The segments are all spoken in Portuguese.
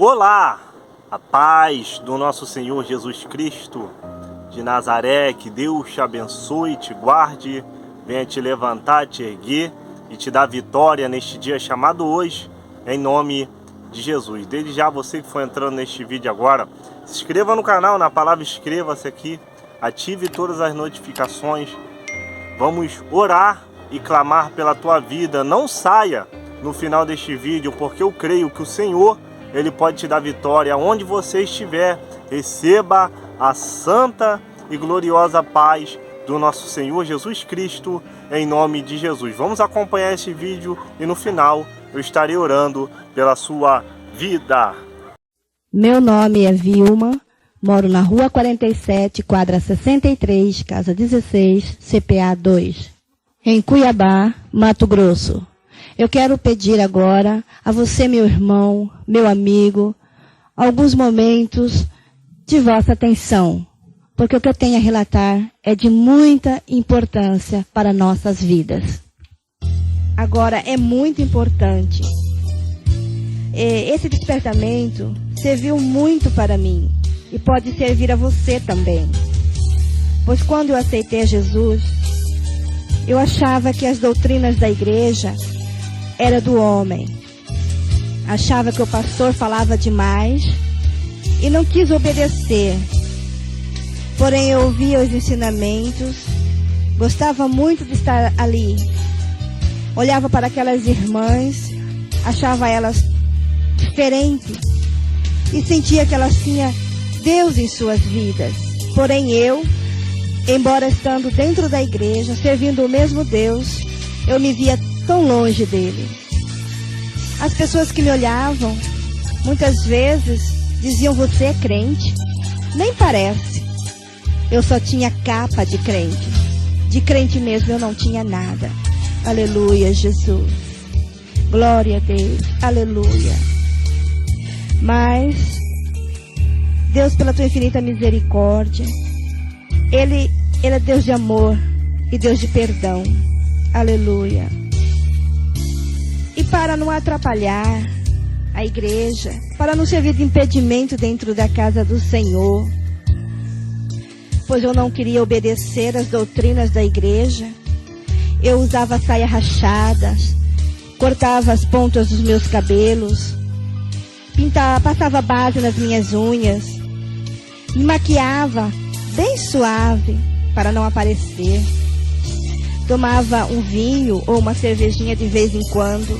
Olá, a paz do nosso Senhor Jesus Cristo de Nazaré, que Deus te abençoe, te guarde, venha te levantar, te erguer e te dar vitória neste dia chamado hoje, em nome de Jesus. Desde já, você que foi entrando neste vídeo agora, se inscreva no canal, na palavra inscreva-se aqui, ative todas as notificações, vamos orar e clamar pela tua vida. Não saia no final deste vídeo, porque eu creio que o Senhor, Ele pode te dar vitória onde você estiver. Receba a santa e gloriosa paz do nosso Senhor Jesus Cristo, em nome de Jesus. Vamos acompanhar esse vídeo e no final eu estarei orando pela sua vida. Meu nome é Vilma, moro na Rua 47, quadra 63, casa 16, CPA 2, em Cuiabá, Mato Grosso. Eu quero pedir agora a você, meu irmão, meu amigo, alguns momentos de vossa atenção, porque o que eu tenho a relatar é de muita importância para nossas vidas. Agora, é muito importante. Esse despertamento serviu muito para mim e pode servir a você também. Pois quando eu aceitei Jesus, eu achava que as doutrinas da igreja era do homem. Achava que o pastor falava demais e não quis obedecer. Porém, eu ouvia os ensinamentos, gostava muito de estar ali. Olhava para aquelas irmãs, achava elas diferentes e sentia que elas tinham Deus em suas vidas. Porém, eu, embora estando dentro da igreja, servindo o mesmo Deus, eu me via tão longe dele. As pessoas que me olhavam, muitas vezes, diziam: você é crente? Nem parece. Eu só tinha capa de crente. De crente mesmo eu não tinha nada. Aleluia, Jesus. Glória a Deus. Aleluia. Mas Deus, pela tua infinita misericórdia, Ele é Deus de amor e Deus de perdão. Aleluia. E para não atrapalhar a igreja, para não servir de impedimento dentro da casa do Senhor, pois eu não queria obedecer às doutrinas da igreja, eu usava saias rachadas, cortava as pontas dos meus cabelos, passava base nas minhas unhas, me maquiava bem suave para não aparecer. Tomava um vinho ou uma cervejinha de vez em quando.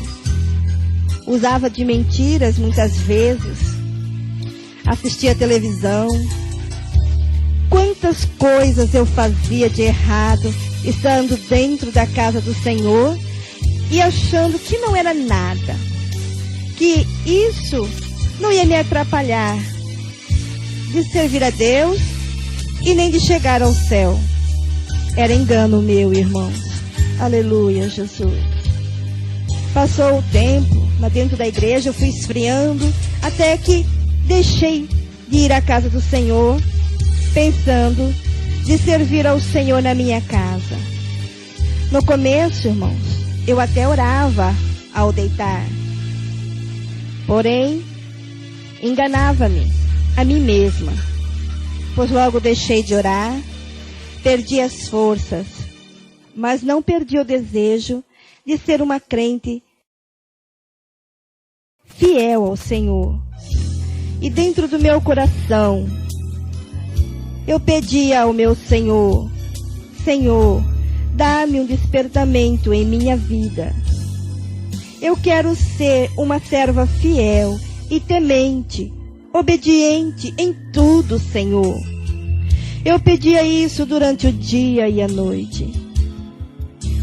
Usava de mentiras muitas vezes. Assistia televisão. Quantas coisas eu fazia de errado, estando dentro da casa do Senhor e achando que não era nada. Que isso não ia me atrapalhar de servir a Deus e nem de chegar ao céu. Era engano meu, irmãos. Aleluia, Jesus. Passou o tempo, lá dentro da igreja eu fui esfriando, até que deixei de ir à casa do Senhor, pensando de servir ao Senhor na minha casa. No começo, irmãos, eu até orava ao deitar. Porém, enganava-me a mim mesma, pois logo deixei de orar. Perdi as forças, mas não perdi o desejo de ser uma crente fiel ao Senhor. E dentro do meu coração, eu pedia ao meu Senhor: Senhor, dá-me um despertamento em minha vida. Eu quero ser uma serva fiel e temente, obediente em tudo, Senhor. Eu pedia isso durante o dia e a noite.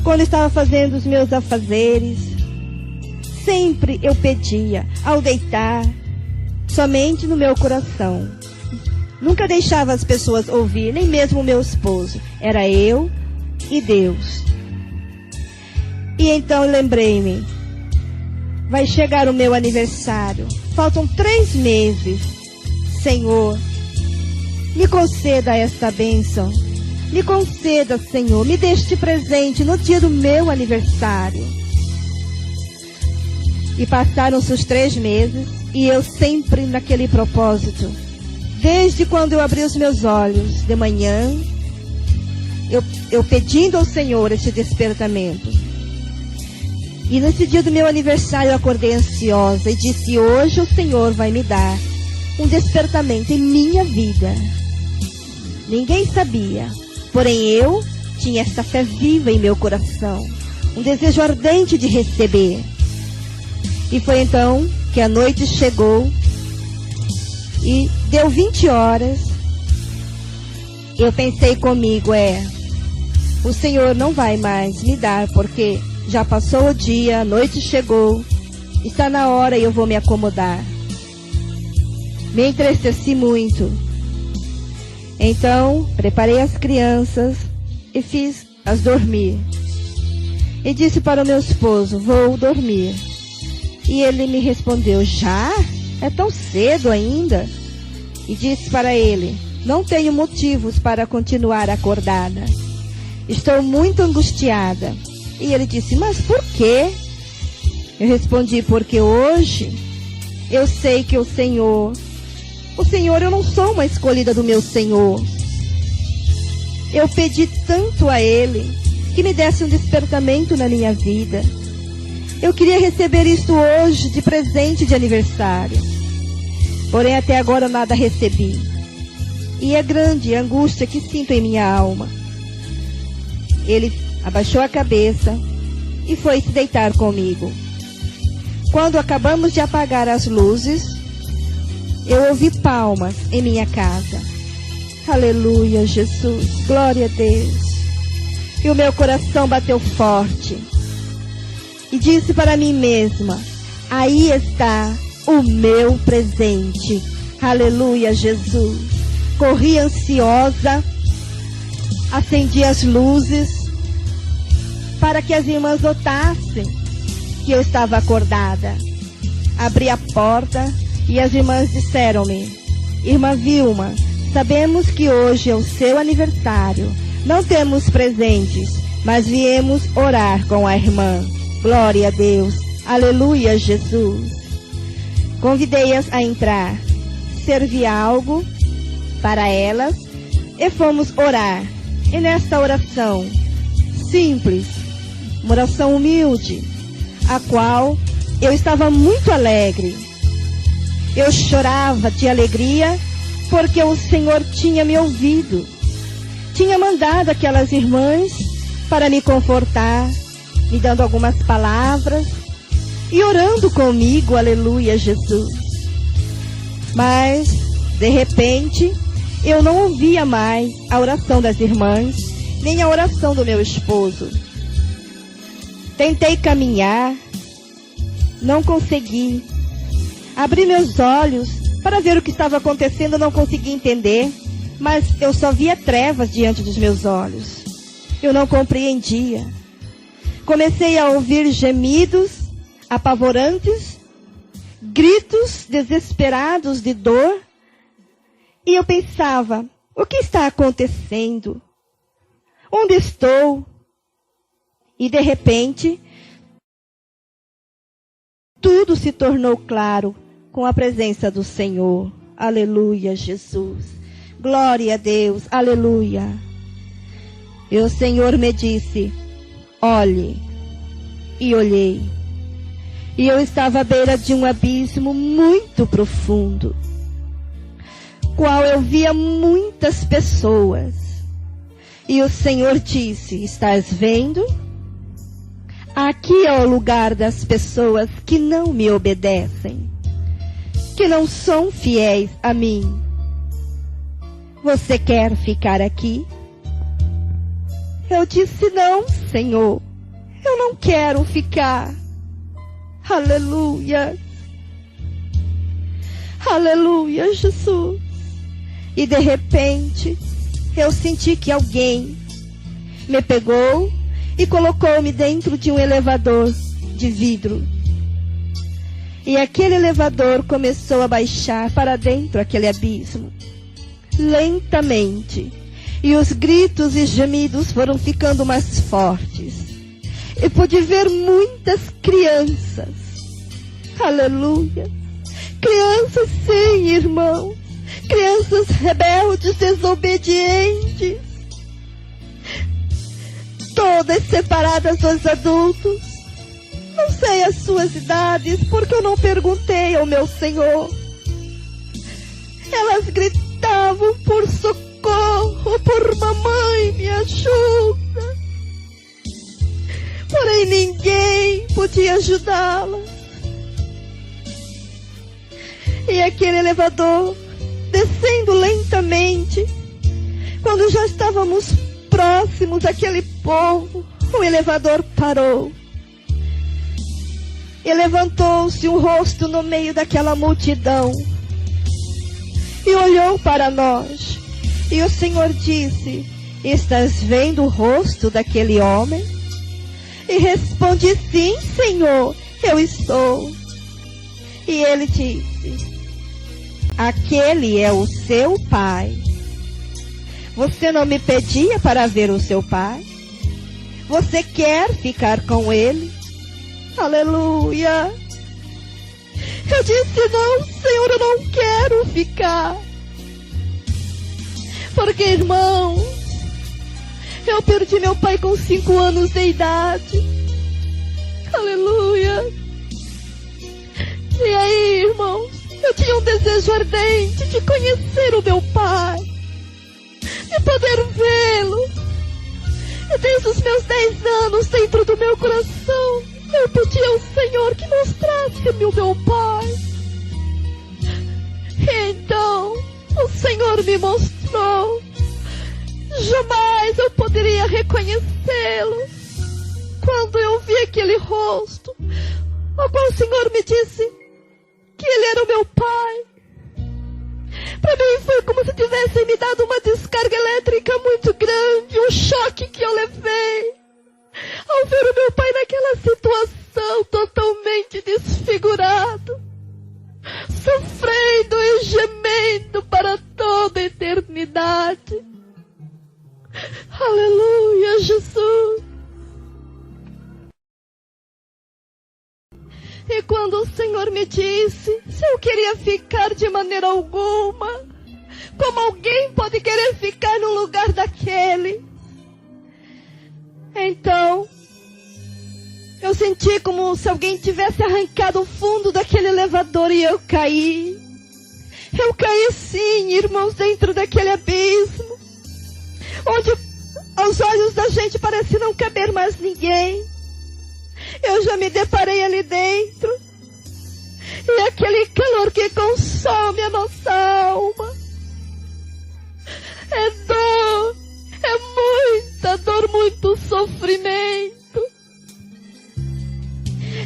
Quando estava fazendo os meus afazeres, sempre eu pedia, ao deitar, somente no meu coração. Nunca deixava as pessoas ouvir, nem mesmo o meu esposo. Era eu e Deus. E então lembrei-me, vai chegar o meu aniversário. Faltam 3 meses. Senhor, me conceda esta bênção. Me conceda, Senhor, me dê este presente no dia do meu aniversário. E passaram-se os 3 meses. E eu sempre naquele propósito. Desde quando eu abri os meus olhos de manhã, eu pedindo ao Senhor esse despertamento. E nesse dia do meu aniversário eu acordei ansiosa e disse: hoje o Senhor vai me dar um despertamento em minha vida. Ninguém sabia, porém eu tinha essa fé viva em meu coração, um desejo ardente de receber. E foi então que a noite chegou e deu 20 horas. Eu pensei comigo, o Senhor não vai mais me dar, porque já passou o dia, a noite chegou, está na hora e eu vou me acomodar. Me entristeci muito. Então, preparei as crianças e fiz-as dormir. E disse para o meu esposo: vou dormir. E ele me respondeu: já? É tão cedo ainda? E disse para ele: não tenho motivos para continuar acordada. Estou muito angustiada. E ele disse: mas por quê? Eu respondi: porque hoje eu sei que o Senhor, eu não sou uma escolhida do meu Senhor. Eu pedi tanto a Ele que me desse um despertamento na minha vida. Eu queria receber isto hoje de presente de aniversário. Porém até agora nada recebi. E é grande a angústia que sinto em minha alma. Ele abaixou a cabeça e foi se deitar comigo. Quando acabamos de apagar as luzes, eu ouvi palmas em minha casa. Aleluia, Jesus, glória a Deus. E o meu coração bateu forte. E disse para mim mesma: aí está o meu presente. Aleluia, Jesus. Corri ansiosa, acendi as luzes para que as irmãs notassem que eu estava acordada. Abri a porta e as irmãs disseram-me: irmã Vilma, sabemos que hoje é o seu aniversário. Não temos presentes, mas viemos orar com a irmã. Glória a Deus. Aleluia, Jesus. Convidei-as a entrar. Servi algo para elas e fomos orar. E nesta oração simples, uma oração humilde, a qual eu estava muito alegre. Eu chorava de alegria porque o Senhor tinha me ouvido. Tinha mandado aquelas irmãs para me confortar, me dando algumas palavras e orando comigo, aleluia, Jesus. Mas, de repente, eu não ouvia mais a oração das irmãs, nem a oração do meu esposo. Tentei caminhar, não consegui. Abri meus olhos para ver o que estava acontecendo, não consegui entender, mas eu só via trevas diante dos meus olhos. Eu não compreendia. Comecei a ouvir gemidos apavorantes, gritos desesperados de dor, e eu pensava: o que está acontecendo? Onde estou? E de repente, tudo se tornou claro com a presença do Senhor. Aleluia, Jesus. Glória a Deus. Aleluia. E o Senhor me disse: olhe. E olhei. E eu estava à beira de um abismo muito profundo, qual eu via muitas pessoas. E o Senhor disse: estás vendo? Aqui é o lugar das pessoas que não me obedecem, que não são fiéis a mim. Você quer ficar aqui? Eu disse: não, Senhor, eu não quero ficar. Aleluia. Aleluia, Jesus. E de repente, eu senti que alguém me pegou e colocou-me dentro de um elevador de vidro. E aquele elevador começou a baixar para dentro aquele abismo, lentamente. E os gritos e gemidos foram ficando mais fortes. E pude ver muitas crianças. Aleluia. Crianças, sim, irmão. Crianças rebeldes, desobedientes. Todas separadas dos adultos. Não sei as suas idades, porque eu não perguntei ao meu Senhor. Elas gritavam por socorro, por mamãe, me ajuda. Porém, ninguém podia ajudá-las. E aquele elevador, descendo lentamente, quando já estávamos próximos daquele povo, o elevador parou. E levantou-se um rosto no meio daquela multidão. E olhou para nós. E o Senhor disse: estás vendo o rosto daquele homem? E respondi: sim, Senhor, eu estou. E ele disse: aquele é o seu pai. Você não me pedia para ver o seu pai? Você quer ficar com ele? Aleluia! Eu disse: não, Senhor, eu não quero ficar. Porque, irmãos, eu perdi meu pai com 5 anos de idade. Aleluia! E aí, irmãos, eu tinha um desejo ardente de conhecer o meu pai, de poder vê-lo. E desde os meus 10 anos, dentro do meu coração, eu pedi ao Senhor que mostrasse-me o meu pai. E então, o Senhor me mostrou. Jamais eu poderia reconhecê-lo. Quando eu vi aquele rosto, ao qual o Senhor me disse que ele era o meu pai, para mim foi como se tivessem me dado uma descarga elétrica muito grande, um choque que eu levei ao ver o meu pai naquela situação, totalmente desfigurado, sofrendo e gemendo para toda a eternidade. Aleluia, Jesus! E quando o Senhor me disse se eu queria ficar de maneira alguma, como alguém pode querer ficar no lugar daquele? Então, eu senti como se alguém tivesse arrancado o fundo daquele elevador e eu caí. Eu caí sim, irmãos, dentro daquele abismo, onde aos olhos da gente parece não caber mais ninguém. Eu já me deparei ali dentro. E aquele calor que consome a nossa alma. É dor. É muita dor, muito sofrimento.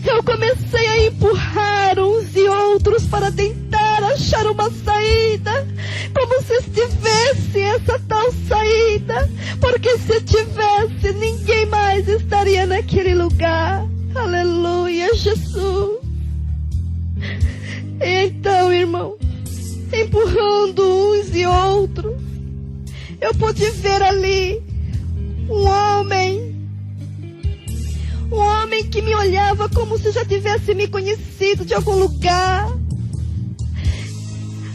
Eu comecei a empurrar uns e outros para tentar achar uma saída. Como se estivesse essa tal saída. Porque se tivesse, ninguém mais estaria naquele lugar. Aleluia, Jesus. E então, irmão, empurrando uns e outros, eu pude ver ali um homem que me olhava como se já tivesse me conhecido de algum lugar.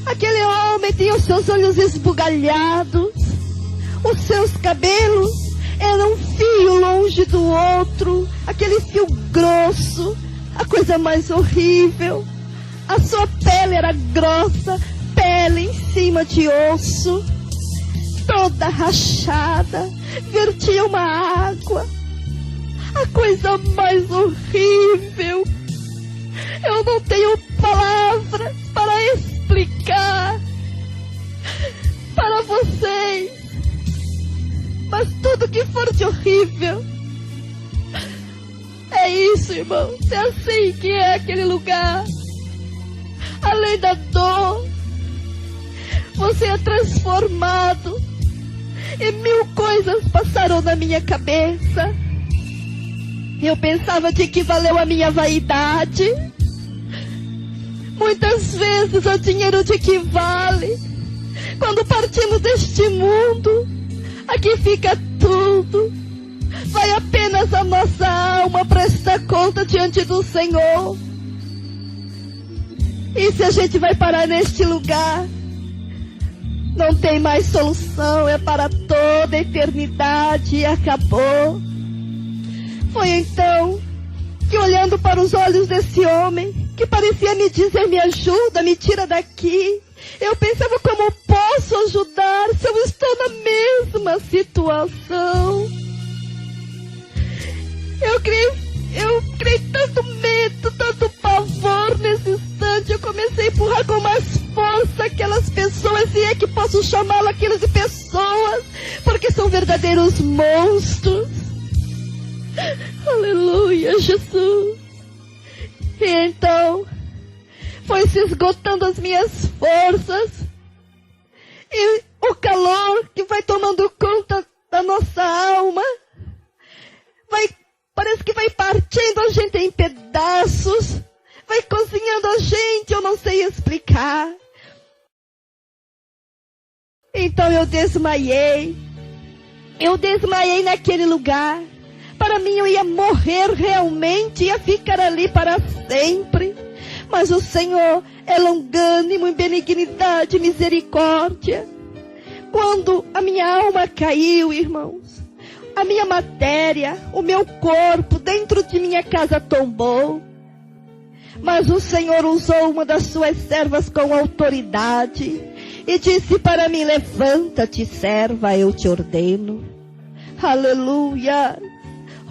Aquele homem tinha os seus olhos esbugalhados, os seus cabelos eram um fio longe do outro, aquele fio grosso, a coisa mais horrível. A sua pele era grossa, pele em cima de osso, toda rachada, vertia uma água. A coisa mais horrível. Eu não tenho palavras para explicar para vocês. Mas tudo que for de horrível, é isso, irmão. É assim que é aquele lugar. Além da dor, você é transformado. E 1000 coisas passaram na minha cabeça. Eu pensava de que valeu a minha vaidade. Muitas vezes o dinheiro de que vale. Quando partimos deste mundo, aqui fica tudo. Vai apenas a nossa alma prestar conta diante do Senhor. E se a gente vai parar neste lugar, não tem mais solução, é para toda a eternidade e acabou. Foi então que, olhando para os olhos desse homem, que parecia me dizer: me ajuda, me tira daqui, eu pensava: como posso ajudar se eu estou na mesma situação? Eu criei tanto medo, tanto pavor nesse instante. Eu comecei a empurrar com mais força aquelas pessoas, e é que posso chamá-las aquelas de pessoas, porque são verdadeiros monstros. Aleluia, Jesus. E então foi se esgotando as minhas forças, e o calor que vai tomando conta da nossa alma parece que vai partindo a gente em pedaços, vai cozinhando a gente, eu não sei explicar. Então eu desmaiei naquele lugar. Para mim eu ia morrer realmente, ia ficar ali para sempre. Mas o Senhor é longânimo em benignidade e misericórdia. Quando a minha alma caiu, irmãos, a minha matéria, o meu corpo dentro de minha casa tombou. Mas o Senhor usou uma das suas servas com autoridade e disse para mim: levanta-te, serva, eu te ordeno. Aleluia.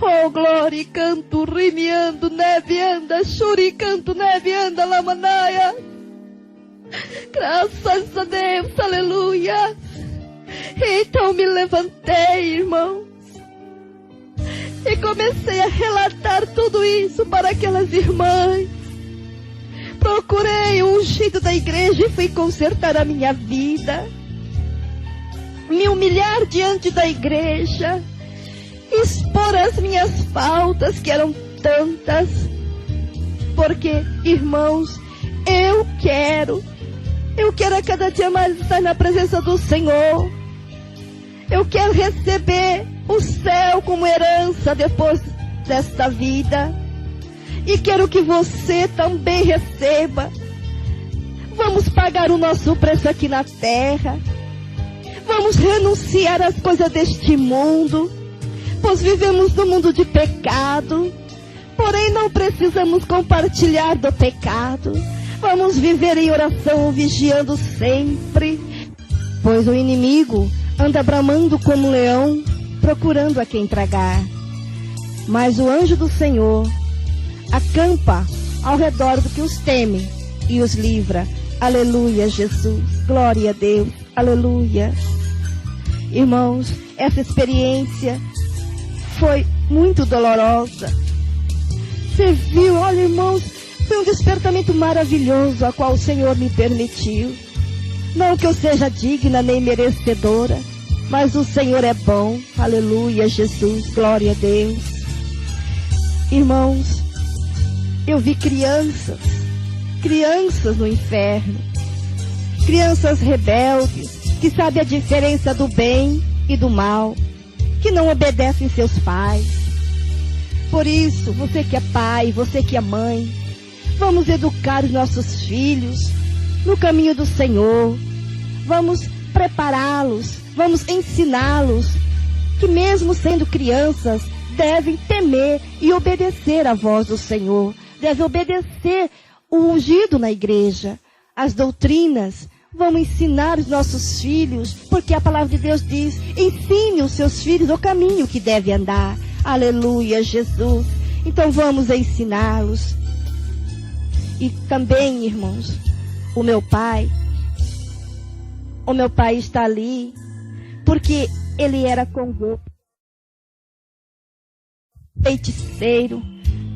Oh, glória, canto, rimiando, neve anda, churi, canto, neve anda, lamanaia. Graças a Deus, aleluia. Então me levantei, irmãos, e comecei a relatar tudo isso para aquelas irmãs. Procurei o ungido da igreja e fui consertar a minha vida, me humilhar diante da igreja, expor as minhas faltas, que eram tantas. Porque, irmãos, eu quero a cada dia mais estar na presença do Senhor. Eu quero receber o céu como herança depois desta vida. E quero que você também receba. Vamos pagar o nosso preço aqui na terra. Vamos renunciar às coisas deste mundo, pois vivemos no mundo de pecado. Porém não precisamos compartilhar do pecado. Vamos viver em oração, vigiando sempre, pois o inimigo anda bramando como um leão, procurando a quem tragar. Mas o anjo do Senhor acampa ao redor do que os teme e os livra. Aleluia, Jesus. Glória a Deus. Aleluia. Irmãos, essa experiência foi muito dolorosa. Você viu? Olha, irmãos, foi um despertamento maravilhoso a qual o Senhor me permitiu. Não que eu seja digna nem merecedora, mas o Senhor é bom. Aleluia, Jesus. Glória a Deus. Irmãos, eu vi crianças no inferno. Crianças rebeldes, que sabem a diferença do bem e do mal, que não obedecem seus pais. Por isso, você que é pai, você que é mãe, vamos educar os nossos filhos no caminho do Senhor. Vamos prepará-los, vamos ensiná-los que mesmo sendo crianças, devem temer e obedecer à voz do Senhor. Devem obedecer o ungido na igreja, as doutrinas. Vamos ensinar os nossos filhos, porque a palavra de Deus diz: ensine os seus filhos o caminho que deve andar. Aleluia, Jesus. Então vamos ensiná-los. E também, irmãos, o meu pai está ali, porque ele era convicto, feiticeiro,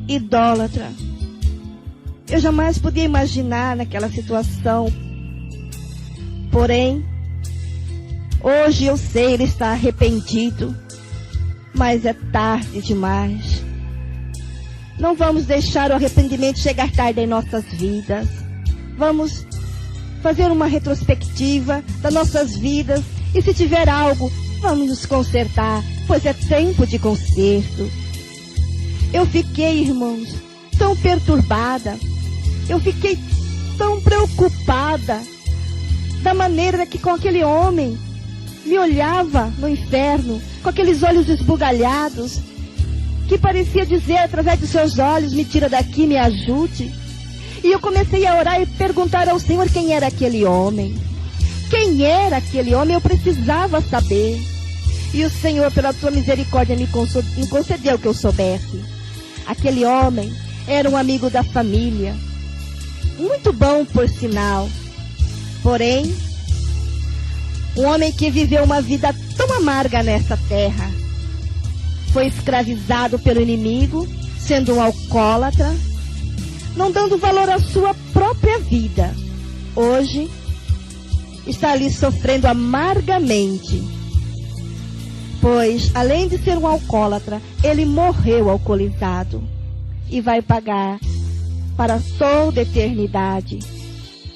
idólatra. Eu jamais podia imaginar naquela situação. Porém, hoje eu sei, ele está arrependido, mas é tarde demais. Não vamos deixar o arrependimento chegar tarde em nossas vidas. Vamos fazer uma retrospectiva das nossas vidas, e se tiver algo, vamos nos consertar, pois é tempo de conserto. Eu fiquei, irmãos, tão perturbada. Eu fiquei tão preocupada da maneira que com aquele homem me olhava no inferno, com aqueles olhos esbugalhados, que parecia dizer através dos seus olhos: me tira daqui, me ajude. E eu comecei a orar e perguntar ao Senhor quem era aquele homem. Quem era aquele homem? Eu precisava saber. E o Senhor, pela sua misericórdia, me concedeu que eu soubesse. Aquele homem era um amigo da família, muito bom por sinal. Porém, um homem que viveu uma vida tão amarga nessa terra. Foi escravizado pelo inimigo, sendo um alcoólatra, não dando valor à sua própria vida. Hoje, está ali sofrendo amargamente, pois, além de ser um alcoólatra, ele morreu alcoolizado e vai pagar para toda a eternidade.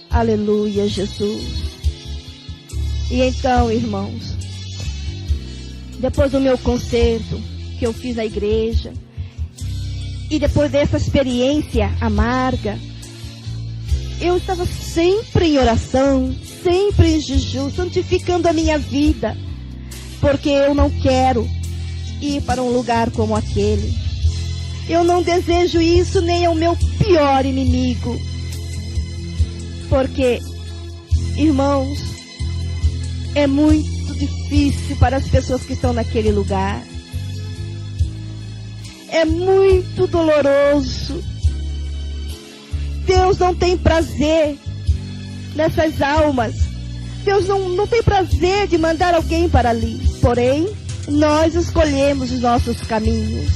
Aleluia, Jesus. E então, irmãos, depois do meu concerto que eu fiz na igreja, e depois dessa experiência amarga, eu estava sempre em oração, sempre em jejum, santificando a minha vida, porque eu não quero ir para um lugar como aquele. Eu não desejo isso nem ao meu pior inimigo. Porque, irmãos, é muito difícil para as pessoas que estão naquele lugar. É muito doloroso. Deus não tem prazer nessas almas. Deus não tem prazer de mandar alguém para ali. Porém, nós escolhemos os nossos caminhos.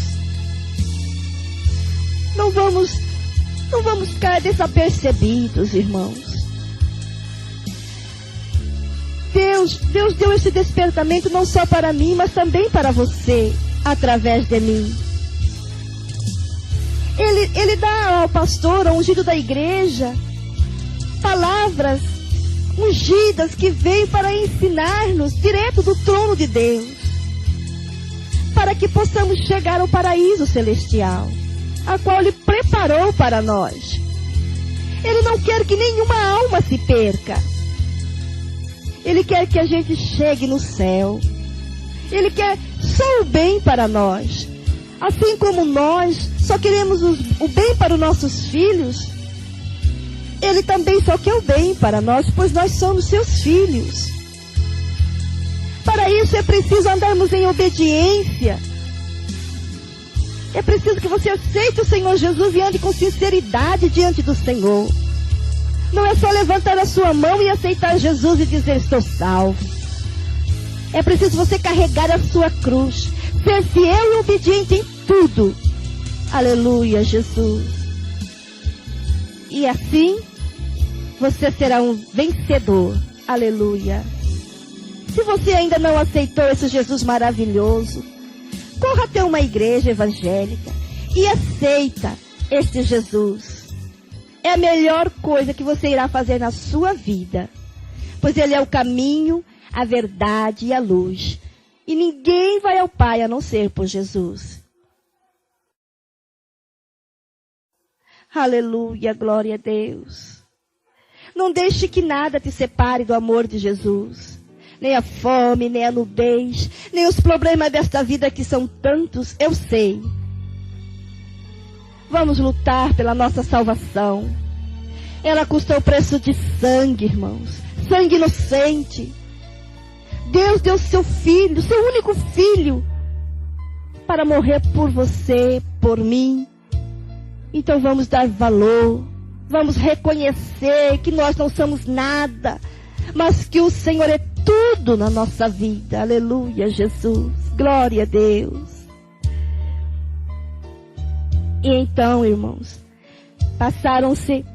Não vamos ficar desapercebidos, irmãos. Deus deu esse despertamento não só para mim, mas também para você, através de mim. Ele dá ao pastor, ao ungido da igreja, palavras ungidas que vêm para ensinar-nos direto do trono de Deus, para que possamos chegar ao paraíso celestial, a qual Ele preparou para nós. Ele não quer que nenhuma alma se perca. Ele quer que a gente chegue no céu. Ele quer só o bem para nós. Assim como nós só queremos o bem para os nossos filhos, Ele também só quer o bem para nós, pois nós somos seus filhos. Para isso é preciso andarmos em obediência. É preciso que você aceite o Senhor Jesus e ande com sinceridade diante do Senhor. Não é só levantar a sua mão e aceitar Jesus e dizer: estou salvo. É preciso você carregar a sua cruz, ser fiel e obediente em tudo. Aleluia, Jesus. E assim, você será um vencedor. Aleluia. Se você ainda não aceitou esse Jesus maravilhoso, corra até uma igreja evangélica e aceita este Jesus. É a melhor coisa que você irá fazer na sua vida, pois Ele é o caminho, a verdade e a luz. E ninguém vai ao Pai a não ser por Jesus. Aleluia, glória a Deus. Não deixe que nada te separe do amor de Jesus. Nem a fome, nem a nudez, nem os problemas desta vida que são tantos, eu sei. Vamos lutar pela nossa salvação. Ela custou o preço de sangue, irmãos. Sangue inocente. Deus deu seu filho, seu único filho, para morrer por você, por mim. Então vamos dar valor. Vamos reconhecer que nós não somos nada, mas que o Senhor é tudo na nossa vida. Aleluia, Jesus. Glória a Deus. E então, irmãos, passaram-se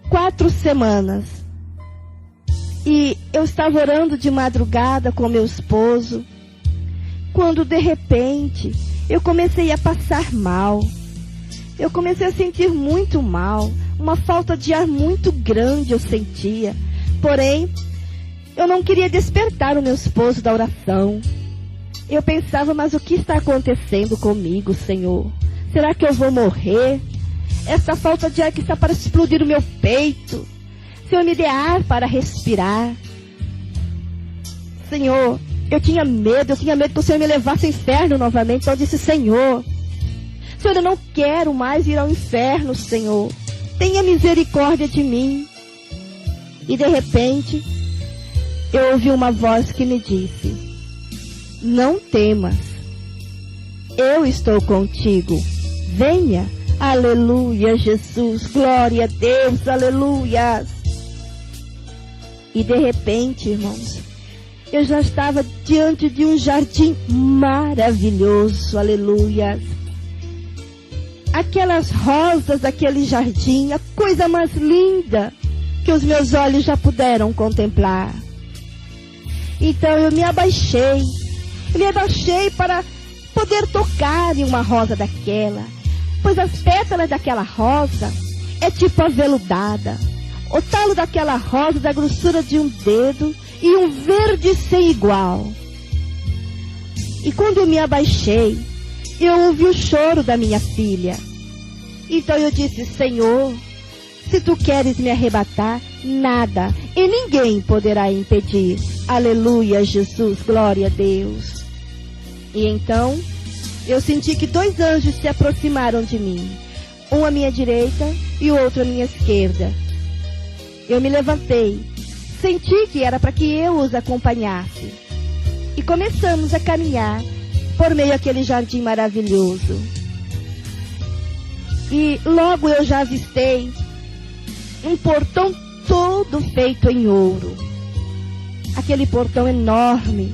4 semanas. E eu estava orando de madrugada com meu esposo, quando de repente eu comecei a passar mal. Eu comecei a sentir muito mal, uma falta de ar muito grande eu sentia. Porém, eu não queria despertar o meu esposo da oração. Eu pensava: mas o que está acontecendo comigo, Senhor? Será que eu vou morrer? Essa falta de ar que está para explodir o meu peito. Senhor, me dê ar para respirar. Senhor, eu tinha medo que o Senhor me levasse ao inferno novamente. Então eu disse, Senhor, eu não quero mais ir ao inferno, Senhor. Tenha misericórdia de mim. E de repente, eu ouvi uma voz que me disse, não temas, eu estou contigo. Venha. Aleluia, Jesus. Glória a Deus. Aleluia. E de repente, irmãos, eu já estava diante de um jardim maravilhoso. Aleluia. Aquelas rosas daquele jardim, a coisa mais linda que os meus olhos já puderam contemplar. Então eu me abaixei para poder tocar em uma rosa daquela, pois as pétalas daquela rosa é tipo aveludada, o talo daquela rosa da grossura de um dedo e um verde sem igual. E quando eu me abaixei, eu ouvi o choro da minha filha. Então eu disse, Senhor, se tu queres me arrebatar, nada e ninguém poderá impedir. Aleluia, Jesus, glória a Deus. E então, eu senti que 2 anjos se aproximaram de mim. Um à minha direita e o outro à minha esquerda. Eu me levantei. Senti que era para que eu os acompanhasse. E começamos a caminhar por meio daquele jardim maravilhoso. E logo eu já avistei um portão todo feito em ouro. Aquele portão enorme.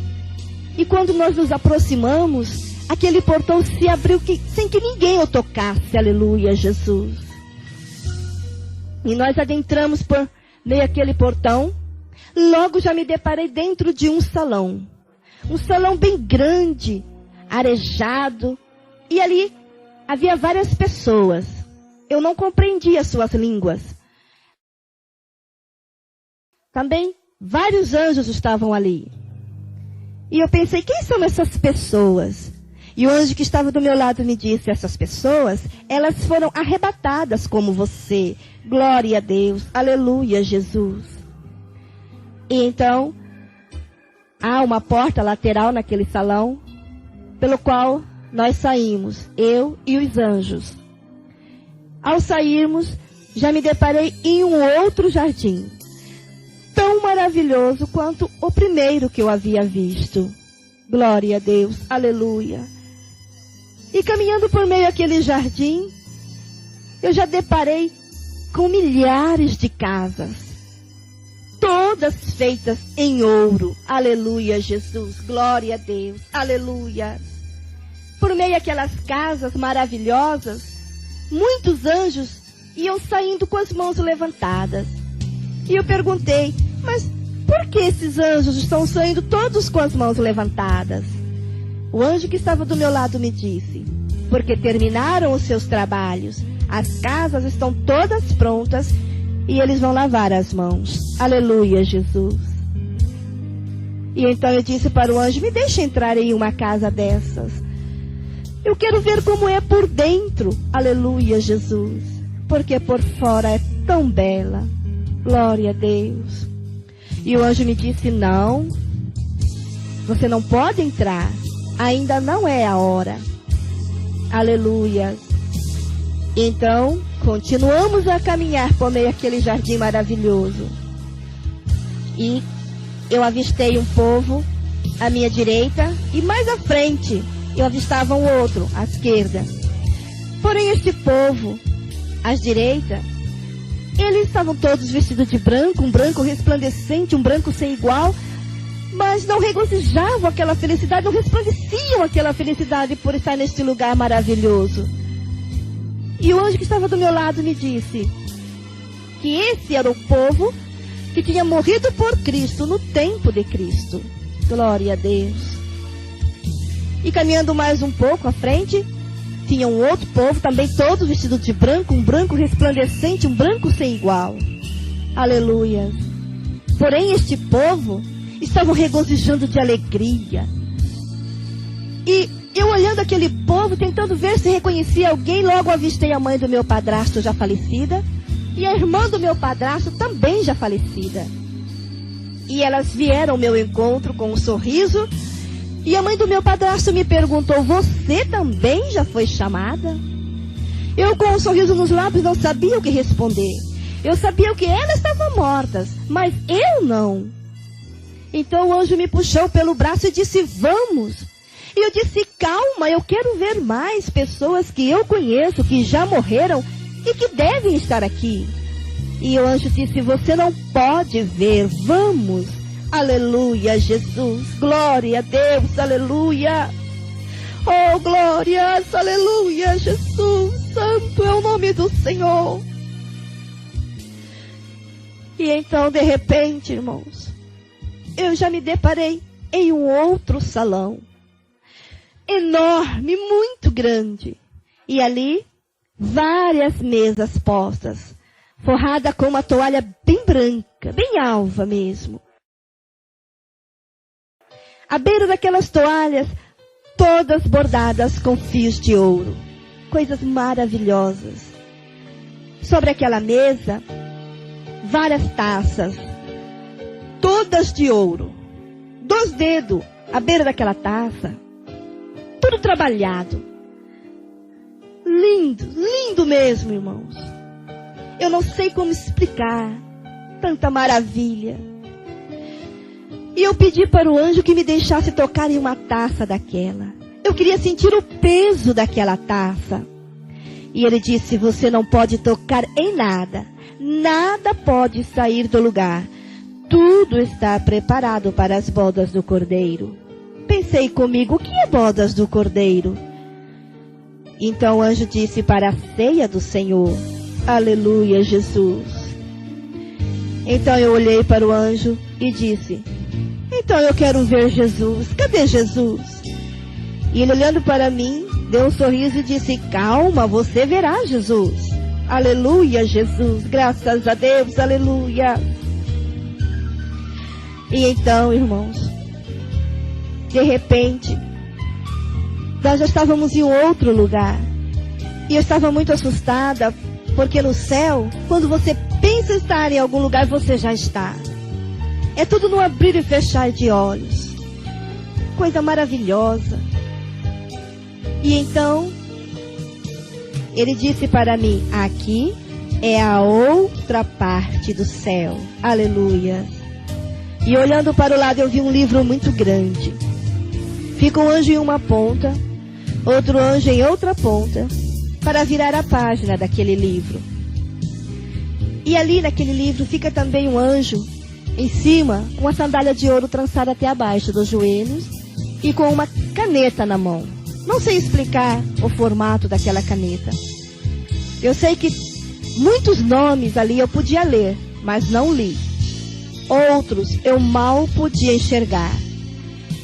E quando nós nos aproximamos, aquele portão se abriu sem que ninguém o tocasse. Aleluia, Jesus. E nós adentramos por meio daquele portão. Logo já me deparei dentro de um salão. Um salão bem grande, arejado. E ali havia várias pessoas. Eu não compreendia as suas línguas. Também vários anjos estavam ali. E eu pensei, quem são essas pessoas? E o anjo que estava do meu lado me disse, essas pessoas, elas foram arrebatadas como você. Glória a Deus. Aleluia, Jesus. E então, há uma porta lateral naquele salão, pelo qual nós saímos, eu e os anjos. Ao sairmos, já me deparei em um outro jardim, tão maravilhoso quanto o primeiro que eu havia visto. Glória a Deus, aleluia. E caminhando por meio daquele jardim, eu já deparei com milhares de casas, todas feitas em ouro. Aleluia, Jesus, glória a Deus, aleluia. Por meio daquelas casas maravilhosas, muitos anjos iam saindo com as mãos levantadas. E eu perguntei, mas por que esses anjos estão saindo todos com as mãos levantadas? O anjo que estava do meu lado me disse, porque terminaram os seus trabalhos, as casas estão todas prontas e eles vão lavar as mãos. Aleluia, Jesus. E então eu disse para o anjo, me deixa entrar em uma casa dessas. Eu quero ver como é por dentro. Aleluia, Jesus. Porque por fora é tão bela. Glória a Deus. E o anjo me disse, não, você não pode entrar. Ainda não é a hora. Aleluia. Então, continuamos a caminhar por meio daquele jardim maravilhoso. E eu avistei um povo à minha direita e mais à frente eu avistava um outro, à esquerda. Porém, este povo, à direita, eles estavam todos vestidos de branco, um branco resplandecente, um branco sem igual, mas não regozijavam aquela felicidade, não resplandeciam aquela felicidade por estar neste lugar maravilhoso. E o anjo que estava do meu lado me disse que esse era o povo que tinha morrido por Cristo no tempo de Cristo. Glória a Deus. E caminhando mais um pouco à frente, tinha um outro povo, também todo vestido de branco, um branco resplandecente, um branco sem igual. Aleluia. Porém, este povo estavam regozijando de alegria. E eu olhando aquele povo, tentando ver se reconhecia alguém, logo avistei a mãe do meu padrasto já falecida, e a irmã do meu padrasto também já falecida. E elas vieram ao meu encontro com um sorriso, e a mãe do meu padrasto me perguntou: você também já foi chamada? Eu, com um sorriso nos lábios, não sabia o que responder. Eu sabia que elas estavam mortas, mas eu não. Então o anjo me puxou pelo braço e disse: vamos. E eu disse: calma, eu quero ver mais pessoas que eu conheço, que já morreram e que devem estar aqui. E o anjo disse: você não pode ver, vamos. Aleluia, Jesus, glória a Deus, aleluia. Oh, glórias, aleluia, Jesus, santo é o nome do Senhor. E então, de repente, irmãos, eu já me deparei em um outro salão, enorme, muito grande. E ali, várias mesas postas, forrada com uma toalha bem branca, bem alva mesmo. À beira daquelas toalhas, todas bordadas com fios de ouro. Coisas maravilhosas. Sobre aquela mesa, várias taças, todas de ouro. 2 dedos à beira daquela taça. Tudo trabalhado. Lindo, lindo mesmo, irmãos. Eu não sei como explicar tanta maravilha. E eu pedi para o anjo que me deixasse tocar em uma taça daquela. Eu queria sentir o peso daquela taça. E ele disse: você não pode tocar em nada. Nada pode sair do lugar. Tudo está preparado para as bodas do Cordeiro. Pensei comigo: o que é bodas do Cordeiro? Então o anjo disse: para a ceia do Senhor. Aleluia, Jesus. Então eu olhei para o anjo e disse: então eu quero ver Jesus. Cadê Jesus? E ele, olhando para mim, deu um sorriso e disse: calma, você verá Jesus. Aleluia, Jesus. Graças a Deus, aleluia. E então, irmãos, de repente, nós já estávamos em um outro lugar. E eu estava muito assustada, porque no céu, quando você pensa estar em algum lugar, você já está. É tudo no abrir e fechar de olhos. Coisa maravilhosa. E então, ele disse para mim: aqui é a outra parte do céu. Aleluia. E olhando para o lado, eu vi um livro muito grande. Fica um anjo em uma ponta, outro anjo em outra ponta, para virar a página daquele livro. E ali naquele livro fica também um anjo em cima, com uma sandália de ouro trançada até abaixo dos joelhos e com uma caneta na mão. Não sei explicar o formato daquela caneta. Eu sei que muitos nomes ali eu podia ler, mas não li. Outros eu mal podia enxergar.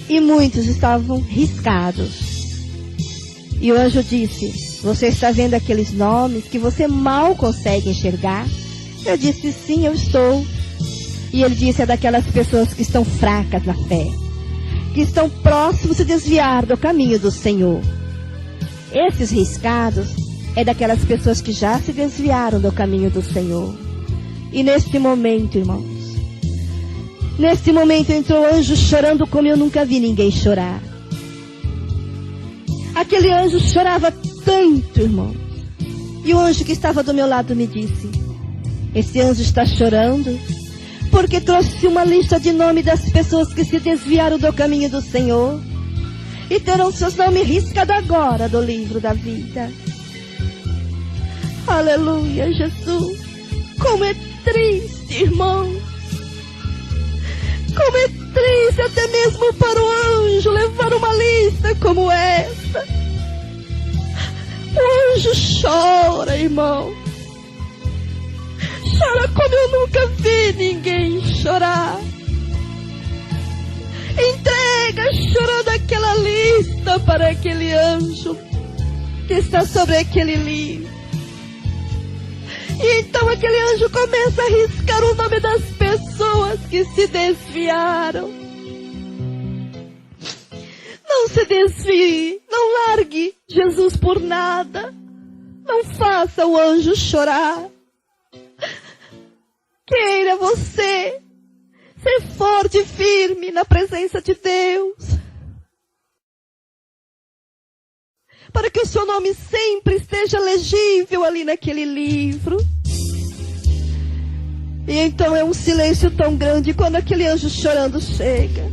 E muitos estavam riscados. E o anjo disse: você está vendo aqueles nomes que você mal consegue enxergar? Eu disse: sim, eu estou. E ele disse: é daquelas pessoas que estão fracas na fé, que estão próximos de se desviar do caminho do Senhor. Esses riscados é daquelas pessoas que já se desviaram do caminho do Senhor. E neste momento, irmãos, neste momento entrou o anjo chorando como eu nunca vi ninguém chorar. Aquele anjo chorava tanto, irmãos. E o anjo que estava do meu lado me disse: esse anjo está chorando porque trouxe uma lista de nome das pessoas que se desviaram do caminho do Senhor e terão seus nomes riscados agora do livro da vida. Aleluia, Jesus. Como é triste, irmãos. Como é triste até mesmo para o anjo levar uma lista como essa. O anjo chora, irmão. Chora como eu nunca vi ninguém chorar. Entrega chorando aquela lista para aquele anjo que está sobre aquele livro. E então aquele anjo começa a riscar o nome das pessoas que se desviaram. Não se desvie, não largue Jesus por nada. Não faça o anjo chorar. Queira você ser forte e firme na presença de Deus, para que o seu nome sempre esteja legível ali naquele livro. E então é um silêncio tão grande quando aquele anjo chorando chega.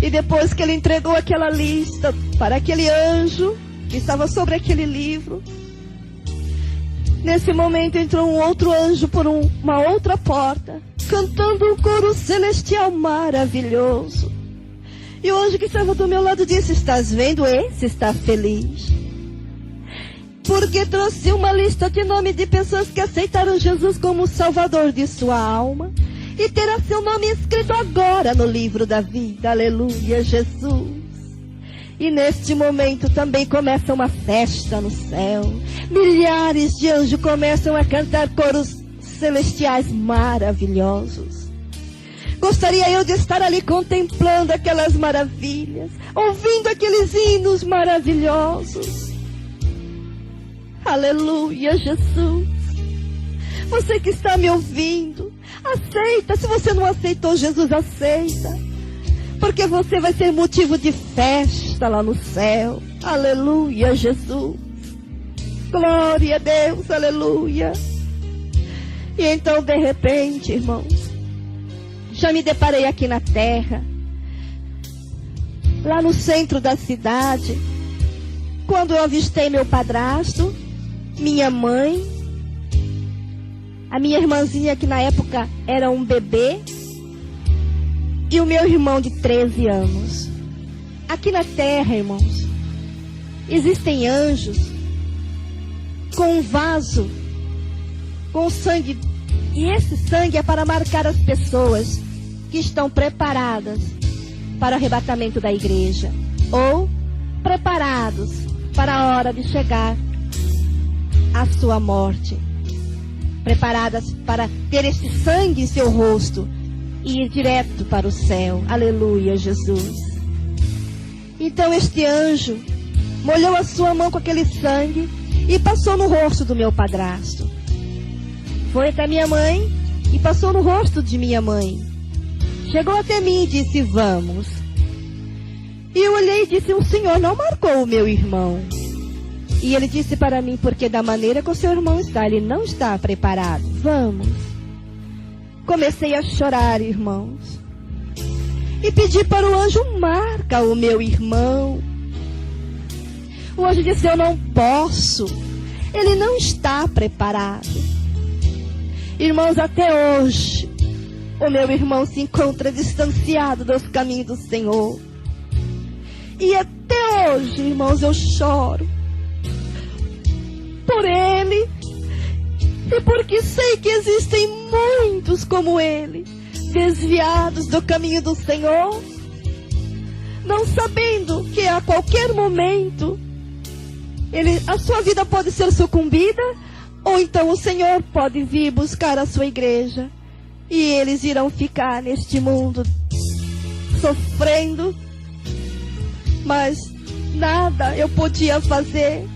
E depois que ele entregou aquela lista para aquele anjo que estava sobre aquele livro, nesse momento entrou um outro anjo por uma outra porta, cantando um coro celestial maravilhoso. E o anjo que estava do meu lado disse: estás vendo? Esse está feliz, porque trouxe uma lista de nome de pessoas que aceitaram Jesus como Salvador de sua alma, e terá seu nome escrito agora no livro da vida. Aleluia, Jesus. E neste momento também começa uma festa no céu. Milhares de anjos começam a cantar coros celestiais maravilhosos. Gostaria eu de estar ali contemplando aquelas maravilhas, ouvindo aqueles hinos maravilhosos. Aleluia, Jesus. Você que está me ouvindo, aceita. Se você não aceitou Jesus, aceita, porque você vai ser motivo de festa lá no céu. Aleluia, Jesus. Glória a Deus, aleluia. E então, de repente, irmãos, já me deparei aqui na terra, lá no centro da cidade, quando eu avistei meu padrasto, minha mãe, a minha irmãzinha que na época era um bebê, e o meu irmão de 13 anos. Aqui na terra, irmãos, existem anjos com um vaso com sangue, e esse sangue é para marcar as pessoas que estão preparadas para o arrebatamento da igreja, ou preparados para a hora de chegar à sua morte, preparadas para ter esse sangue em seu rosto e ir direto para o céu. Aleluia, Jesus. Então este anjo molhou a sua mão com aquele sangue e passou no rosto do meu padrasto. Foi até minha mãe e passou no rosto de minha mãe. Chegou até mim e disse: vamos. E eu olhei e disse: o Senhor não marcou o meu irmão. E ele disse para mim: porque da maneira que o seu irmão está, ele não está preparado. Vamos. Comecei a chorar, irmãos, e pedi para o anjo: marca o meu irmão. O anjo disse: eu não posso, ele não está preparado. Irmãos, até hoje o meu irmão se encontra distanciado dos caminhos do Senhor. E até hoje, irmãos, eu choro por ele, e porque sei que existem muitos como ele, desviados do caminho do Senhor, não sabendo que a qualquer momento a sua vida pode ser sucumbida, ou então o Senhor pode vir buscar a sua igreja, e eles irão ficar neste mundo sofrendo. Mas nada eu podia fazer.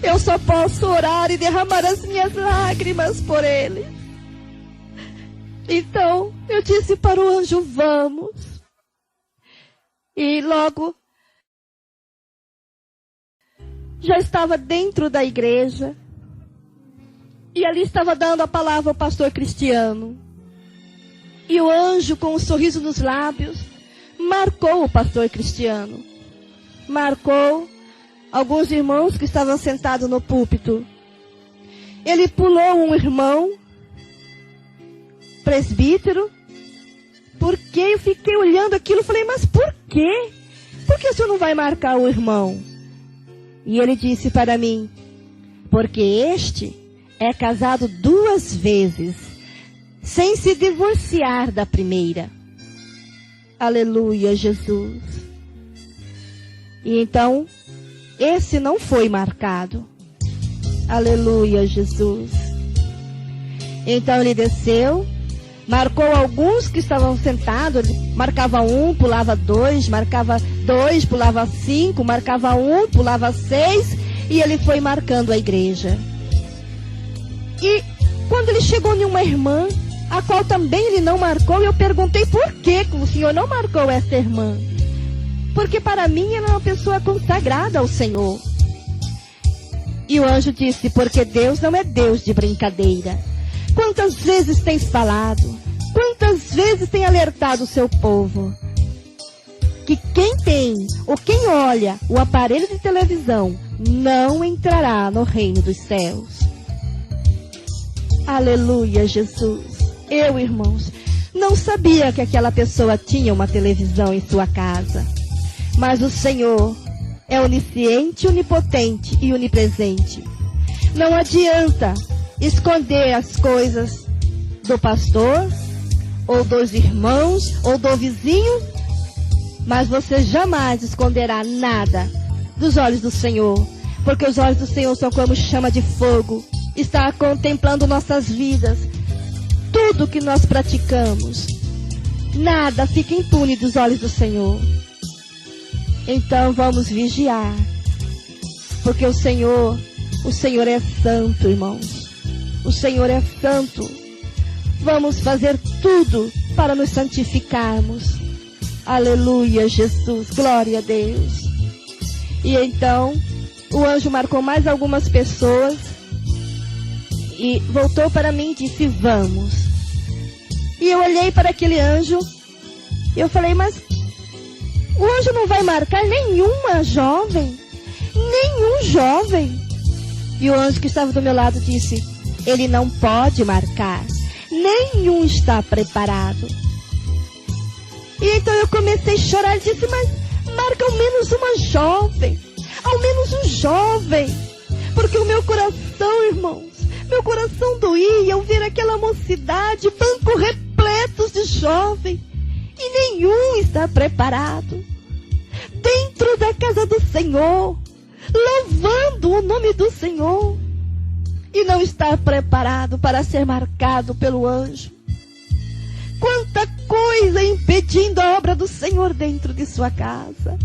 Eu só posso orar e derramar as minhas lágrimas por ele. Então eu disse para o anjo: vamos. E logo já estava dentro da igreja, e ali estava dando a palavra ao pastor Cristiano. E o anjo, com um sorriso nos lábios, marcou o pastor Cristiano. Marcou alguns irmãos que estavam sentados no púlpito. Ele pulou um irmão, presbítero, porque eu fiquei olhando aquilo e falei: mas por quê? Por que o senhor não vai marcar o irmão? E ele disse para mim: porque este é casado 2 vezes, sem se divorciar da primeira. Aleluia, Jesus. E então, esse não foi marcado. Aleluia, Jesus. Então ele desceu, marcou alguns que estavam sentados, ele marcava 1, pulava 2, marcava 2, pulava 5, marcava 1, pulava 6, e ele foi marcando a igreja. E quando ele chegou em uma irmã, a qual também ele não marcou, eu perguntei por que o Senhor não marcou essa irmã. Porque para mim ela é uma pessoa consagrada ao Senhor. E o anjo disse, porque Deus não é Deus de brincadeira. Quantas vezes tens falado, quantas vezes tem alertado o seu povo, que quem tem ou quem olha o aparelho de televisão não entrará no reino dos céus. Aleluia, Jesus. Eu, irmãos, não sabia que aquela pessoa tinha uma televisão em sua casa. Mas o Senhor é onisciente, onipotente e onipresente. Não adianta esconder as coisas do pastor, ou dos irmãos, ou do vizinho, mas você jamais esconderá nada dos olhos do Senhor, porque os olhos do Senhor são como chama de fogo, está contemplando nossas vidas, tudo que nós praticamos, nada fica impune dos olhos do Senhor. Então vamos vigiar, porque o Senhor é santo, irmãos, o Senhor é santo. Vamos fazer tudo para nos santificarmos. Aleluia, Jesus, glória a Deus. E então, o anjo marcou mais algumas pessoas e voltou para mim e disse, vamos. E eu olhei para aquele anjo e eu falei, mas o anjo não vai marcar nenhuma jovem? Nenhum jovem. E o anjo que estava do meu lado disse, ele não pode marcar. Nenhum está preparado. E então eu comecei a chorar e disse, mas marca ao menos uma jovem. Ao menos um jovem. Porque o meu coração, irmãos, meu coração doía ao ver aquela mocidade, banco repletos de jovens. E nenhum está preparado. Dentro da casa do Senhor, louvando o nome do Senhor. E não está preparado para ser marcado pelo anjo. Quanta coisa impedindo a obra do Senhor dentro de sua casa.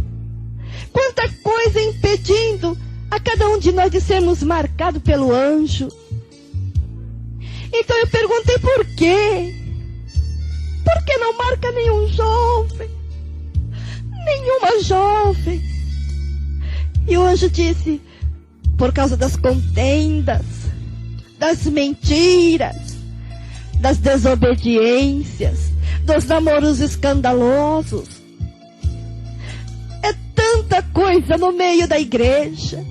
Quanta coisa impedindo a cada um de nós de sermos marcados pelo anjo. Então eu perguntei por quê? Por que não marca nenhum jovem? Nenhuma jovem. E o anjo disse, por causa das contendas, das mentiras, das desobediências, dos namoros escandalosos. É tanta coisa no meio da igreja.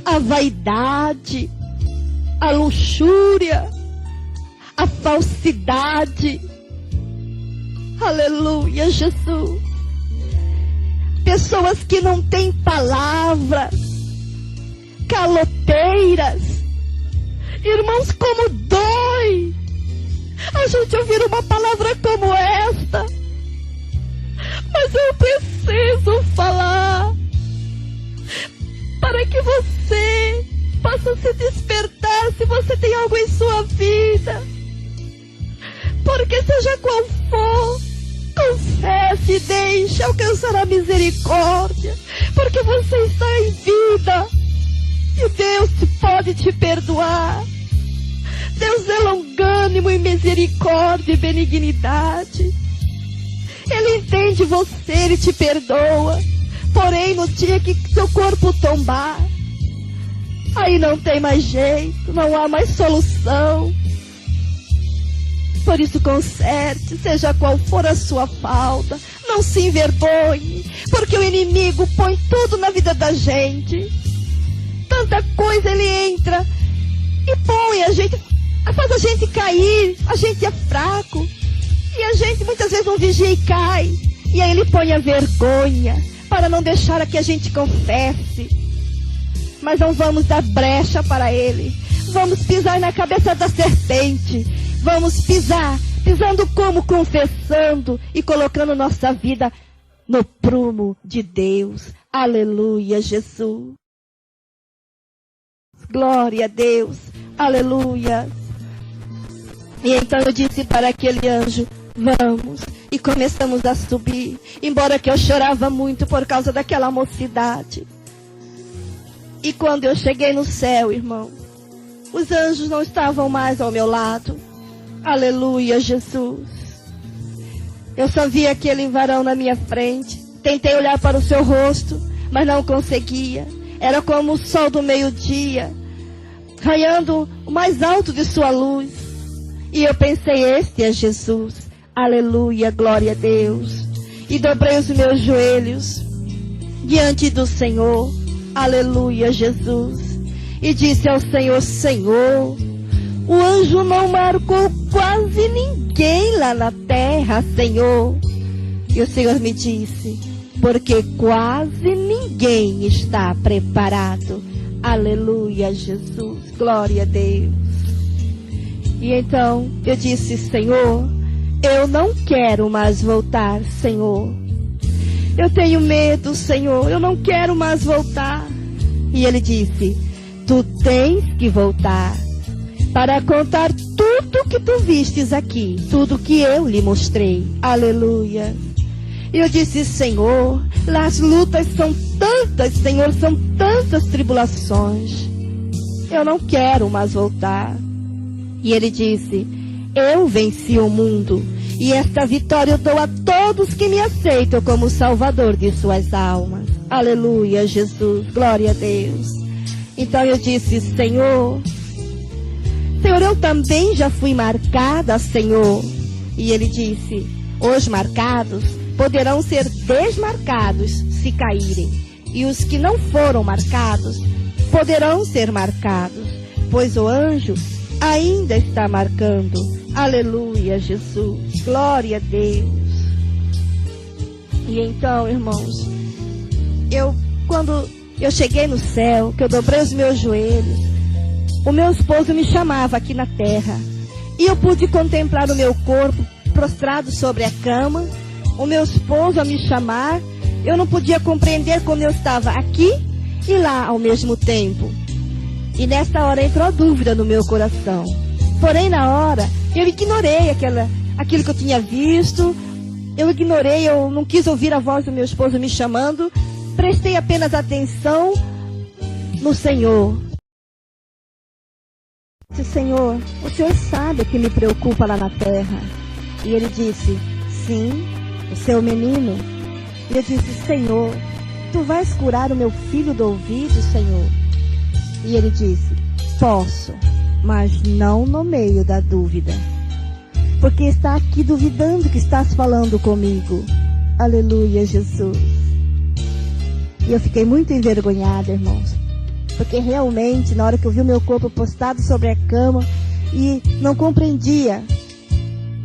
A vaidade, a luxúria, a falsidade. Aleluia, Jesus. Pessoas que não têm palavra, caloteiras. Irmãos, como dói a gente ouvir uma palavra como esta. Mas eu preciso falar para que você possa se despertar se você tem algo em sua vida. Porque seja qual for, confesse e deixe alcançar a misericórdia. Porque você está em vida. E Deus pode te perdoar. Deus é longânimo em misericórdia e benignidade. Ele entende você, Ele te perdoa. Porém, no dia que seu corpo tombar, aí não tem mais jeito, não há mais solução. Por isso conserte, seja qual for a sua falta. Não se envergonhe, porque o inimigo põe tudo na vida da gente. Tanta coisa ele entra e põe a gente, faz a gente cair, a gente é fraco. E a gente muitas vezes não vigia e cai. E aí ele põe a vergonha para não deixar que a gente confesse. Mas não vamos dar brecha para ele. Vamos pisar na cabeça da serpente. Vamos pisar, pisando como? Confessando e colocando nossa vida no prumo de Deus. Aleluia, Jesus. Glória a Deus. Aleluia. E então eu disse para aquele anjo, vamos. E começamos a subir. Embora que eu chorava muito por causa daquela mocidade. E quando eu cheguei no céu, irmão, os anjos não estavam mais ao meu lado. Aleluia, Jesus. Eu só vi aquele varão na minha frente. Tentei olhar para o seu rosto, mas não conseguia. Era como o sol do meio-dia, raiando o mais alto de sua luz. E eu pensei, este é Jesus. Aleluia, glória a Deus. E dobrei os meus joelhos diante do Senhor. Aleluia, Jesus. E disse ao Senhor, Senhor, o anjo não marcou quase ninguém lá na terra, Senhor. E o Senhor me disse, porque quase ninguém está preparado. Aleluia, Jesus, glória a Deus. E então eu disse, Senhor, eu não quero mais voltar, Senhor. Eu tenho medo, Senhor, eu não quero mais voltar. E ele disse, tu tens que voltar para contar tudo que tu vistes aqui, tudo que eu lhe mostrei. Aleluia. E eu disse, Senhor, as lutas são tantas, Senhor, são tantas tribulações. Eu não quero mais voltar. E ele disse, eu venci o mundo, e esta vitória eu dou a todos que me aceitam como Salvador de suas almas. Aleluia, Jesus, glória a Deus. Então eu disse, Senhor, eu também já fui marcada, Senhor. E ele disse, os marcados poderão ser desmarcados se caírem, e os que não foram marcados poderão ser marcados, pois o anjo ainda está marcando. Aleluia, Jesus, glória a Deus. E então, irmãos, quando eu cheguei no céu, que eu dobrei os meus joelhos, o meu esposo me chamava aqui na terra, e eu pude contemplar o meu corpo prostrado sobre a cama, o meu esposo a me chamar. Eu não podia compreender como eu estava aqui e lá ao mesmo tempo. E nessa hora entrou a dúvida no meu coração. Porém, na hora, eu ignorei aquilo que eu tinha visto. Eu ignorei, eu não quis ouvir a voz do meu esposo me chamando. Prestei apenas atenção no Senhor. Disse, Senhor, o Senhor sabe o que me preocupa lá na terra. E ele disse, sim, o seu menino. E eu disse, Senhor, tu vais curar o meu filho do ouvido, Senhor? E ele disse, posso, mas não no meio da dúvida, porque está aqui duvidando que estás falando comigo. Aleluia, Jesus. E eu fiquei muito envergonhada, irmãos, porque realmente, na hora que eu vi o meu corpo postado sobre a cama, e não compreendia,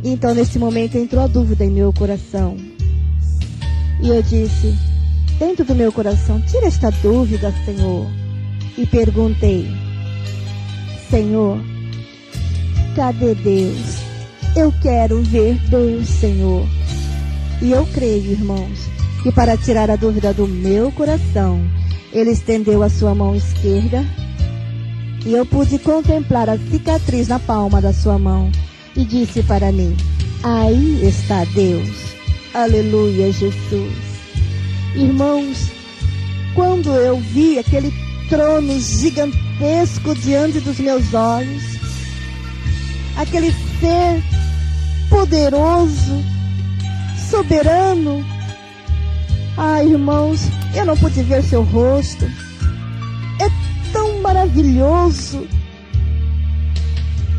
então nesse momento entrou a dúvida em meu coração. E eu disse, dentro do meu coração, tira esta dúvida, Senhor. E perguntei, Senhor, cadê Deus? Eu quero ver Deus, Senhor. E eu creio, irmãos, que para tirar a dúvida do meu coração, Ele estendeu a sua mão esquerda, e eu pude contemplar a cicatriz na palma da sua mão, e disse para mim, aí está Deus. Aleluia, Jesus. Irmãos, quando eu vi aquele trono gigantesco diante dos meus olhos, aquele ser poderoso, soberano, irmãos, eu não pude ver seu rosto. É tão maravilhoso.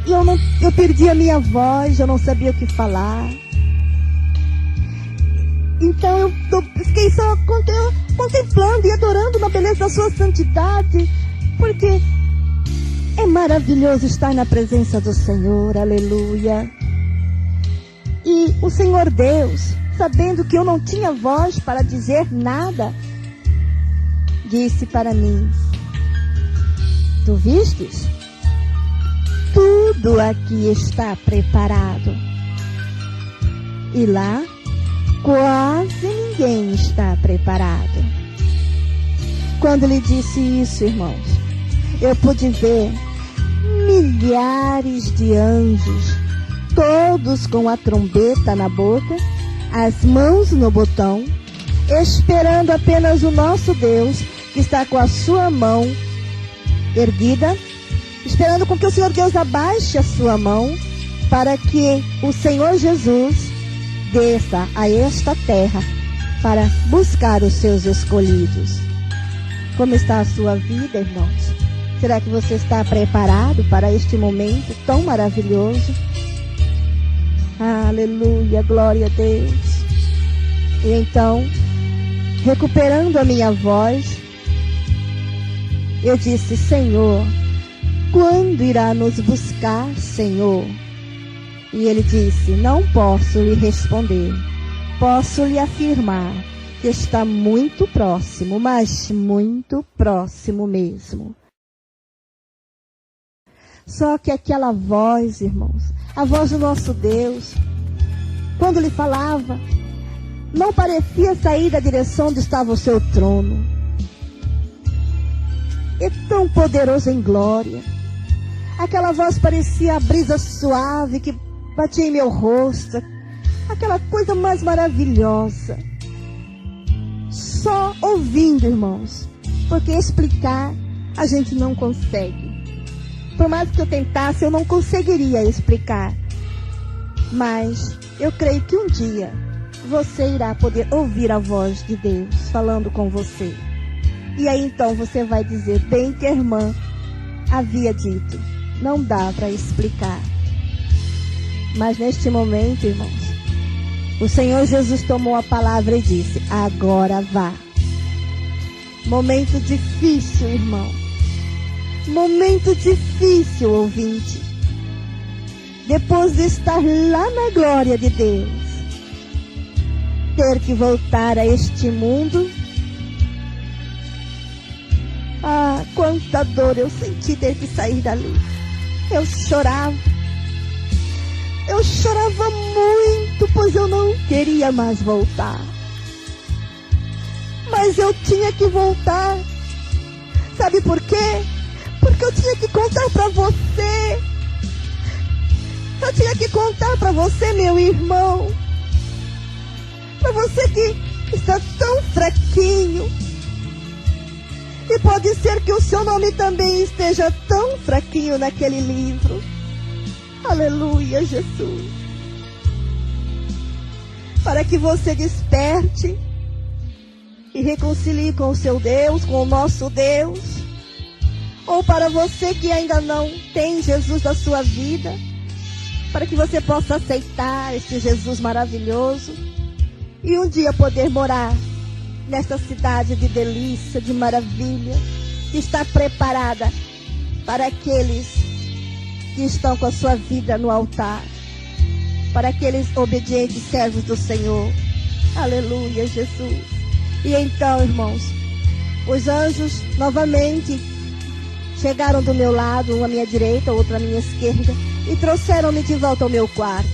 E eu perdi a minha voz, eu não sabia o que falar. Então eu fiquei só contemplando e adorando na beleza da sua santidade, porque é maravilhoso estar na presença do Senhor. Aleluia. E o Senhor Deus, sabendo que eu não tinha voz para dizer nada, disse para mim, tu vistes? Tudo aqui está preparado. E lá, quase ninguém está preparado. Quando ele disse isso, irmãos, eu pude ver milhares de anjos, todos com a trombeta na boca, as mãos no botão, esperando apenas o nosso Deus, que está com a sua mão erguida esperando com que o Senhor Deus abaixe a sua mão, para que o Senhor Jesus desça a esta terra para buscar os seus escolhidos. Como está a sua vida, irmãos? Será que você está preparado para este momento tão maravilhoso? Aleluia, glória a Deus. E então, recuperando a minha voz, eu disse: Senhor, quando irá nos buscar, Senhor? E ele disse: não posso lhe responder. Posso lhe afirmar que está muito próximo, mas muito próximo mesmo. Só que aquela voz, irmãos, a voz do nosso Deus, quando ele falava, não parecia sair da direção onde estava o seu trono. É tão poderoso em glória. Aquela voz parecia a brisa suave que batia em meu rosto. Aquela coisa mais maravilhosa. Só ouvindo, irmãos, porque explicar a gente não consegue. Por mais que eu tentasse, eu não conseguiria explicar. Mas eu creio que um dia você irá poder ouvir a voz de Deus falando com você. E aí então você vai dizer: bem que a irmã havia dito, não dá para explicar. Mas neste momento, irmãos, o Senhor Jesus tomou a palavra e disse: agora vá. Momento difícil, irmão. Momento difícil, ouvinte. Depois de estar lá na glória de Deus, ter que voltar a este mundo. Ah, quanta dor eu senti ter que sair dali. Eu chorava. Eu chorava muito, pois eu não queria mais voltar. Mas eu tinha que voltar. Sabe por quê? Porque eu tinha que contar para você. Eu tinha que contar para você, meu irmão. Para você que está tão fraquinho. E pode ser que o seu nome também esteja tão fraquinho naquele livro. Aleluia, Jesus. Para que você desperte e reconcilie com o seu Deus, com o nosso Deus. Ou para você que ainda não tem Jesus na sua vida, para que você possa aceitar este Jesus maravilhoso e um dia poder morar nesta cidade de delícia, de maravilha, que está preparada para aqueles que estão com a sua vida no altar, para aqueles obedientes servos do Senhor. Aleluia, Jesus. E então, irmãos, os anjos novamente chegaram do meu lado, um à minha direita, outro à minha esquerda, e trouxeram-me de volta ao meu quarto.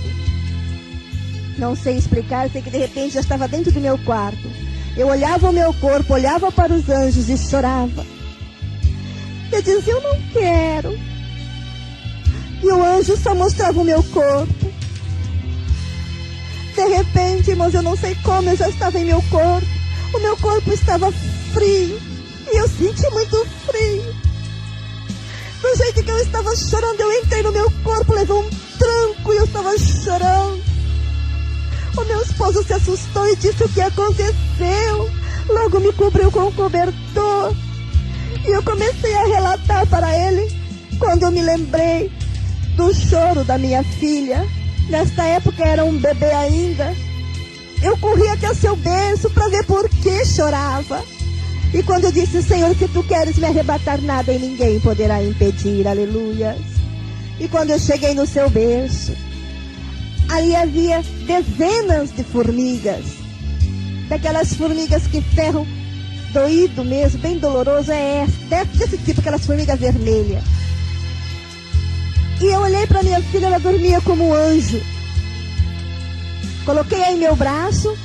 Não sei explicar, sei que de repente já estava dentro do meu quarto. Eu olhava o meu corpo, olhava para os anjos e chorava. Eu dizia: eu não quero. E o anjo só mostrava o meu corpo. De repente, irmãos, eu não sei como, eu já estava em meu corpo. O meu corpo estava frio. E eu senti muito frio. Do jeito que eu estava chorando, eu entrei no meu corpo, levou um tranco e eu estava chorando. O meu esposo se assustou e disse o que aconteceu. Logo me cobriu com um cobertor. E eu comecei a relatar para ele quando eu me lembrei do choro da minha filha. Nesta época era um bebê ainda. Eu corri até o seu berço para ver por que chorava. E quando eu disse: Senhor, se tu queres me arrebatar, nada e ninguém poderá impedir. Aleluia. E quando eu cheguei no seu berço, ali havia dezenas de formigas. Daquelas formigas que ferram doído mesmo, bem doloroso, desse tipo, aquelas formigas vermelhas. E eu olhei para minha filha, ela dormia como um anjo. Coloquei-a em meu braço,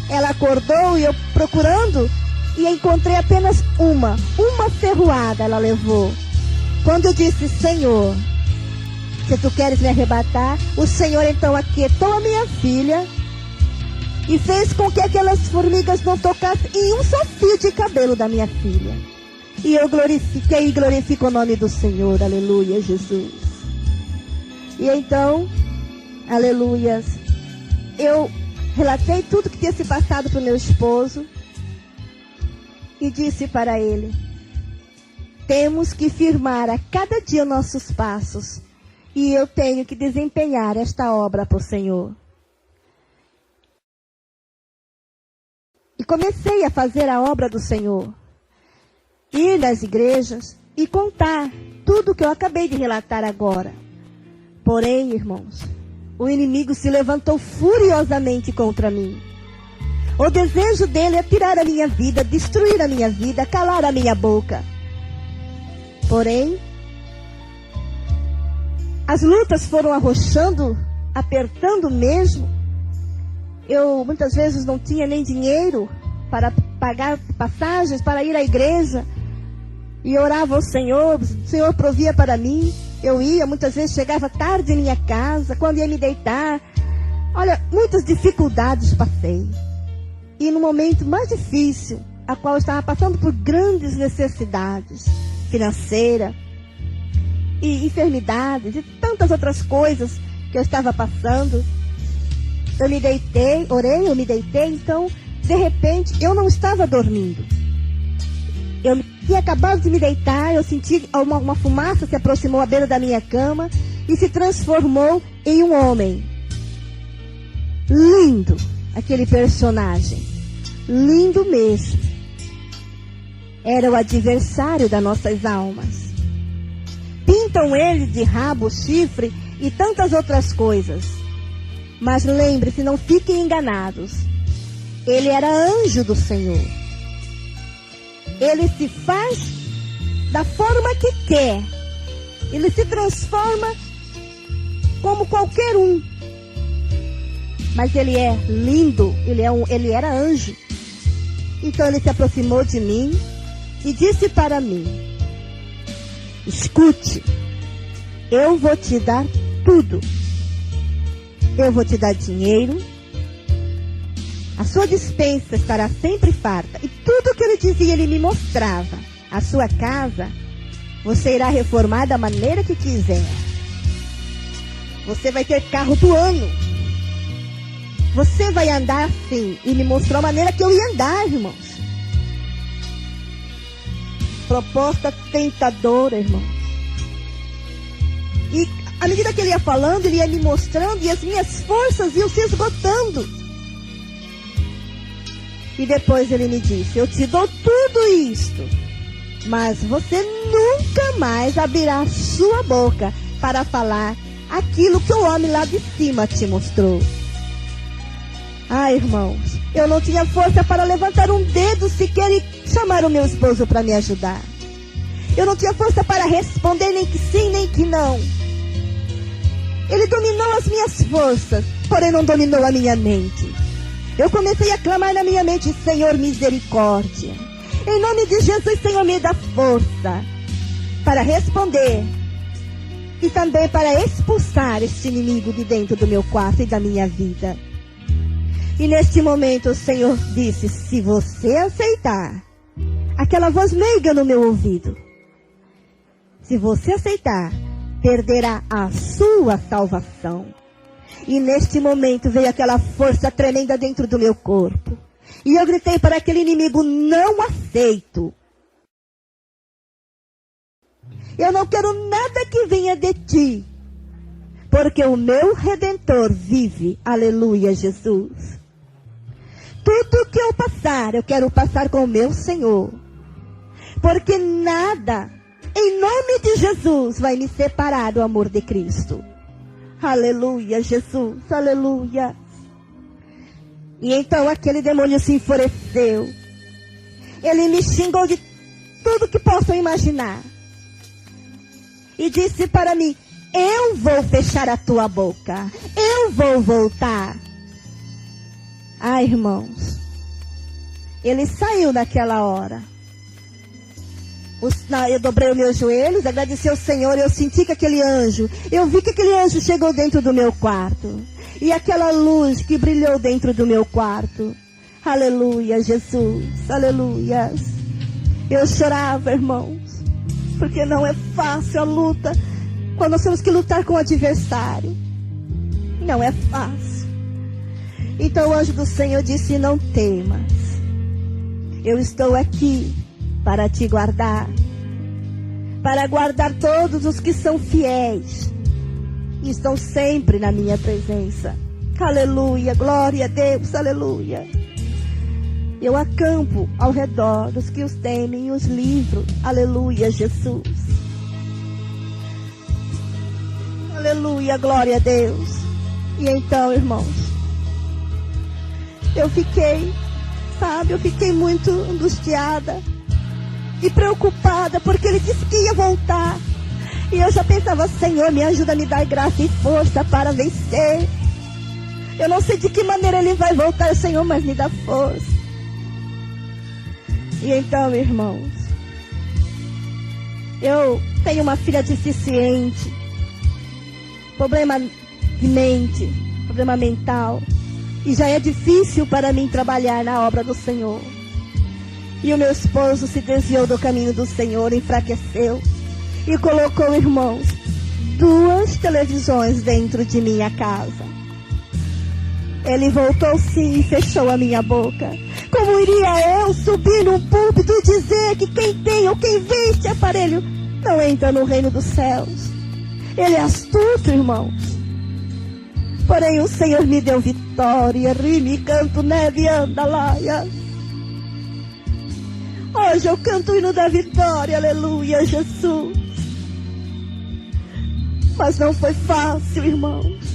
ela acordou e eu procurando, e encontrei apenas uma ferroada ela levou. Quando eu disse: Senhor, se tu queres me arrebatar, o Senhor então aquietou a minha filha e fez com que aquelas formigas não tocassem em um só fio de cabelo da minha filha. E eu glorifiquei e glorifico o nome do Senhor. Aleluia, Jesus. E então, aleluias, eu relatei tudo que tinha se passado para o meu esposo e disse para ele: temos que firmar a cada dia nossos passos e eu tenho que desempenhar esta obra para o Senhor. E comecei a fazer a obra do Senhor, ir nas igrejas e contar tudo o que eu acabei de relatar agora. Porém, irmãos, o inimigo se levantou furiosamente contra mim. O desejo dele é tirar a minha vida, destruir a minha vida, calar a minha boca. Porém, as lutas foram arrochando, apertando mesmo. Eu muitas vezes não tinha nem dinheiro para pagar passagens, para ir à igreja. E orava ao Senhor, o Senhor provia para mim. Eu ia, muitas vezes chegava tarde em minha casa, quando ia me deitar. Olha, muitas dificuldades passei. E no momento mais difícil, a qual eu estava passando por grandes necessidades financeiras e enfermidades e tantas outras coisas que eu estava passando, eu me deitei, orei, eu me deitei, então, de repente, eu não estava dormindo. Eu tinha acabado de me deitar, eu senti uma fumaça se aproximou à beira da minha cama e se transformou em um homem. Lindo, aquele personagem. Lindo mesmo. Era o adversário das nossas almas. Pintam ele de rabo, chifre e tantas outras coisas. Mas lembre-se, não fiquem enganados. Ele era anjo do Senhor. Ele se faz da forma que quer. Ele se transforma como qualquer um. Mas ele é lindo, ele era anjo. Então ele se aproximou de mim e disse para mim: escute, eu vou te dar tudo. Eu vou te dar dinheiro. A sua despensa estará sempre farta. E tudo que ele dizia, ele me mostrava. A sua casa, você irá reformar da maneira que quiser. Você vai ter carro do ano. Você vai andar assim. E me mostrou a maneira que eu ia andar, irmãos. Proposta tentadora, irmãos. E à medida que ele ia falando, ele ia me mostrando e as minhas forças iam se esgotando. E depois ele me disse: eu te dou tudo isto, mas você nunca mais abrirá sua boca para falar aquilo que o homem lá de cima te mostrou. Ah, irmãos, eu não tinha força para levantar um dedo sequer e chamar o meu esposo para me ajudar. Eu não tinha força para responder nem que sim, nem que não. Ele dominou as minhas forças, porém não dominou a minha mente. Eu comecei a clamar na minha mente: Senhor, misericórdia. Em nome de Jesus, Senhor, me dá força para responder e também para expulsar este inimigo de dentro do meu quarto e da minha vida. E neste momento o Senhor disse: se você aceitar, aquela voz meiga no meu ouvido, se você aceitar, perderá a sua salvação. E neste momento veio aquela força tremenda dentro do meu corpo. E eu gritei para aquele inimigo: não aceito. Eu não quero nada que venha de ti, porque o meu Redentor vive. Aleluia, Jesus. Tudo que eu passar, eu quero passar com o meu Senhor. Porque nada, em nome de Jesus, vai me separar do amor de Cristo. Aleluia, Jesus, aleluia. E então aquele demônio se enfureceu. Ele me xingou de tudo que possam imaginar. E disse para mim: eu vou fechar a tua boca. Eu vou voltar. Ah, irmãos, ele saiu naquela hora. Eu dobrei os meus joelhos, agradeci ao Senhor, eu senti que aquele anjo, eu vi que aquele anjo chegou dentro do meu quarto. E aquela luz que brilhou dentro do meu quarto. Aleluia, Jesus, aleluia. Eu chorava, irmãos, porque não é fácil a luta, quando nós temos que lutar com o adversário. Não é fácil. Então o anjo do Senhor disse: não temas, eu estou aqui para te guardar, para guardar todos os que são fiéis e estão sempre na minha presença. Aleluia, glória a Deus, aleluia. Eu acampo ao redor dos que os temem e os livro. Aleluia, Jesus. Aleluia, glória a Deus. E então, irmãos, eu fiquei muito angustiada e preocupada, porque ele disse que ia voltar. E eu já pensava: Senhor, me ajuda a me dar graça e força para vencer. Eu não sei de que maneira ele vai voltar, Senhor, mas me dá força. E então, irmãos, eu tenho uma filha deficiente, problema de mente, problema mental, e já é difícil para mim trabalhar na obra do Senhor. E o meu esposo se desviou do caminho do Senhor, enfraqueceu e colocou, irmãos, 2 televisões dentro de minha casa. Ele voltou sim e fechou a minha boca. Como iria eu subir num púlpito e dizer que quem tem ou quem vê este aparelho não entra no reino dos céus? Ele é astuto, irmãos. Porém o Senhor me deu vitória. Rime, canto, neve, anda, laia. Hoje eu canto o hino da vitória. Aleluia, Jesus. Mas não foi fácil, irmãos.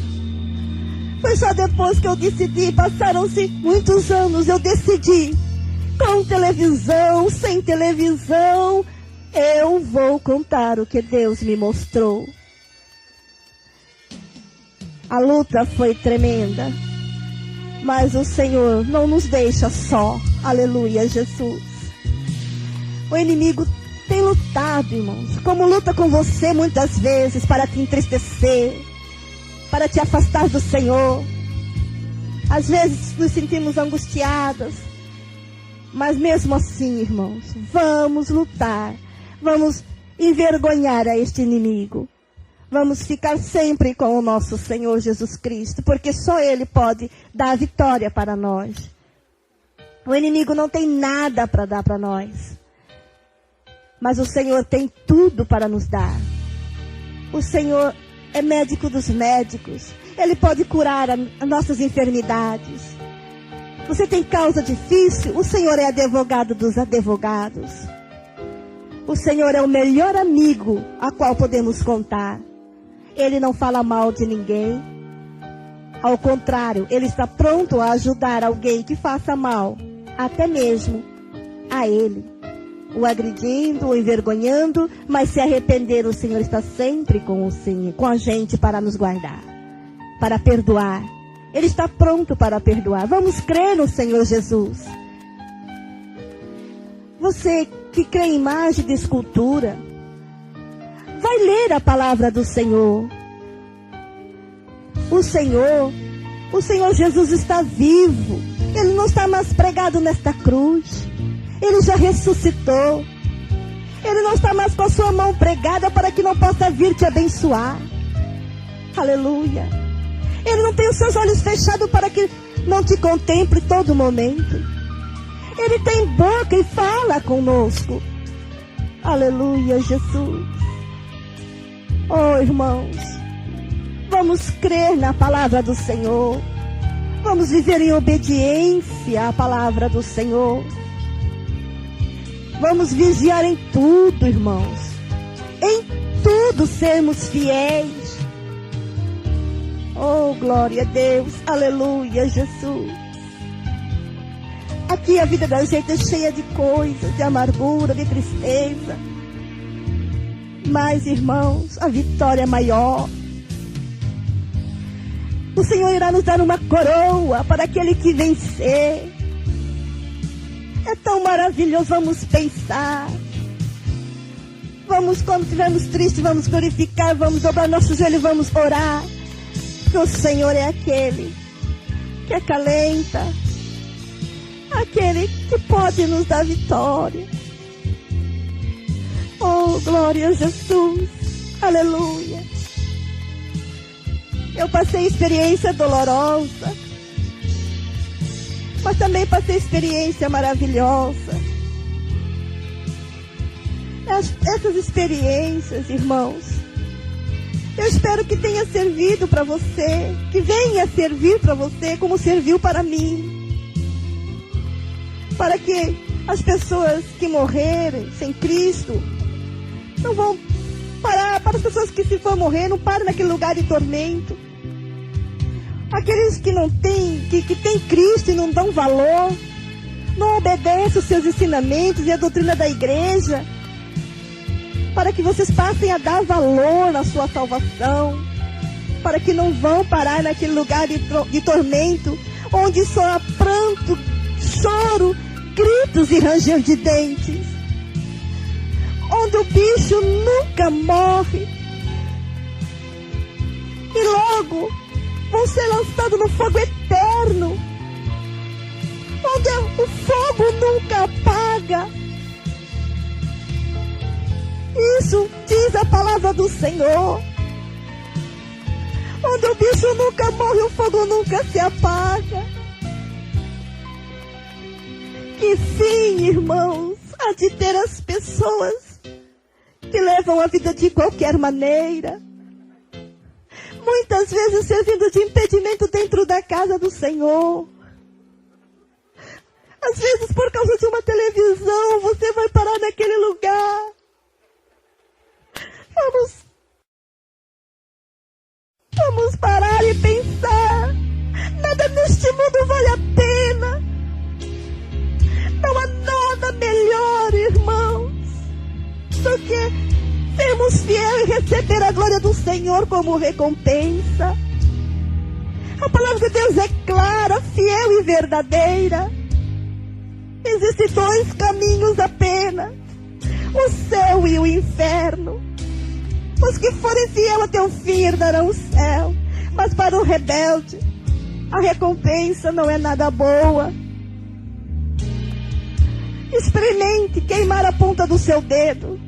Foi só depois que eu decidi, passaram-se muitos anos, eu decidi, com televisão, sem televisão, eu vou contar o que Deus me mostrou. A luta foi tremenda, mas o Senhor não nos deixa só. Aleluia, Jesus. O inimigo tem lutado, irmãos, como luta com você muitas vezes, para te entristecer, para te afastar do Senhor. Às vezes nos sentimos angustiadas, mas mesmo assim, irmãos, vamos lutar, vamos envergonhar a este inimigo, vamos ficar sempre com o nosso Senhor Jesus Cristo, porque só Ele pode dar a vitória para nós. O inimigo não tem nada para dar para nós, mas o Senhor tem tudo para nos dar. O Senhor é médico dos médicos. Ele pode curar as nossas enfermidades. Você tem causa difícil? O Senhor é advogado dos advogados. O Senhor é o melhor amigo a qual podemos contar. Ele não fala mal de ninguém. Ao contrário, Ele está pronto a ajudar alguém que faça mal, até mesmo a Ele, o agredindo, o envergonhando, mas se arrepender, o Senhor está sempre com a gente para nos guardar, para perdoar. Ele está pronto para perdoar. Vamos crer no Senhor Jesus. Você que crê em imagem de escultura, vai ler a palavra do Senhor. O Senhor Jesus está vivo. Ele não está mais pregado nesta cruz. Ele já ressuscitou. Ele não está mais com a sua mão pregada para que não possa vir te abençoar. Aleluia. Ele não tem os seus olhos fechados para que não te contemple todo momento. Ele tem boca e fala conosco. Aleluia, Jesus. Oh, irmãos, vamos crer na palavra do Senhor. Vamos viver em obediência à palavra do Senhor. Vamos vigiar em tudo, irmãos. Em tudo sermos fiéis. Oh, glória a Deus. Aleluia, Jesus. Aqui a vida da gente é cheia de coisas, de amargura, de tristeza. Mas, irmãos, a vitória é maior. O Senhor irá nos dar uma coroa para aquele que vencer. É tão maravilhoso, vamos pensar. Vamos, quando estivermos tristes, vamos glorificar, vamos dobrar nossos joelhos, vamos orar. Porque o Senhor é aquele que acalenta, aquele que pode nos dar vitória. Oh, glória a Jesus. Aleluia. Eu passei experiência dolorosa, mas também passei experiência maravilhosa. Essas experiências, irmãos, eu espero que tenha servido para você, que venha servir para você como serviu para mim. Para que as pessoas que morrerem sem Cristo não vão parar, para as pessoas que se for morrer não parem naquele lugar de tormento. Aqueles que não têm, que têm Cristo e não dão valor, não obedecem os seus ensinamentos e a doutrina da igreja, para que vocês passem a dar valor na sua salvação, para que não vão parar naquele lugar de tormento, onde só há pranto, choro, gritos e ranger de dentes, onde o bicho nunca morre, e logo vão ser lançados no fogo eterno, onde o fogo nunca apaga. Isso diz a palavra do Senhor. Onde o bicho nunca morre, o fogo nunca se apaga. Que fim, irmãos, há de ter as pessoas que levam a vida de qualquer maneira, muitas vezes servindo de impedimento dentro da casa do Senhor. Às vezes, por causa de uma televisão, você vai parar naquele lugar. Vamos parar e pensar. Nada neste mundo vale a pena. Não há nada melhor, irmãos, do que sermos fiéis e receber a glória do Senhor como recompensa. A palavra de Deus é clara, fiel e verdadeira. Existem dois caminhos apenas: o céu e o inferno. Os que forem fiel até o fim herdarão o céu, mas para o rebelde a recompensa não é nada boa. Experimente queimar a ponta do seu dedo.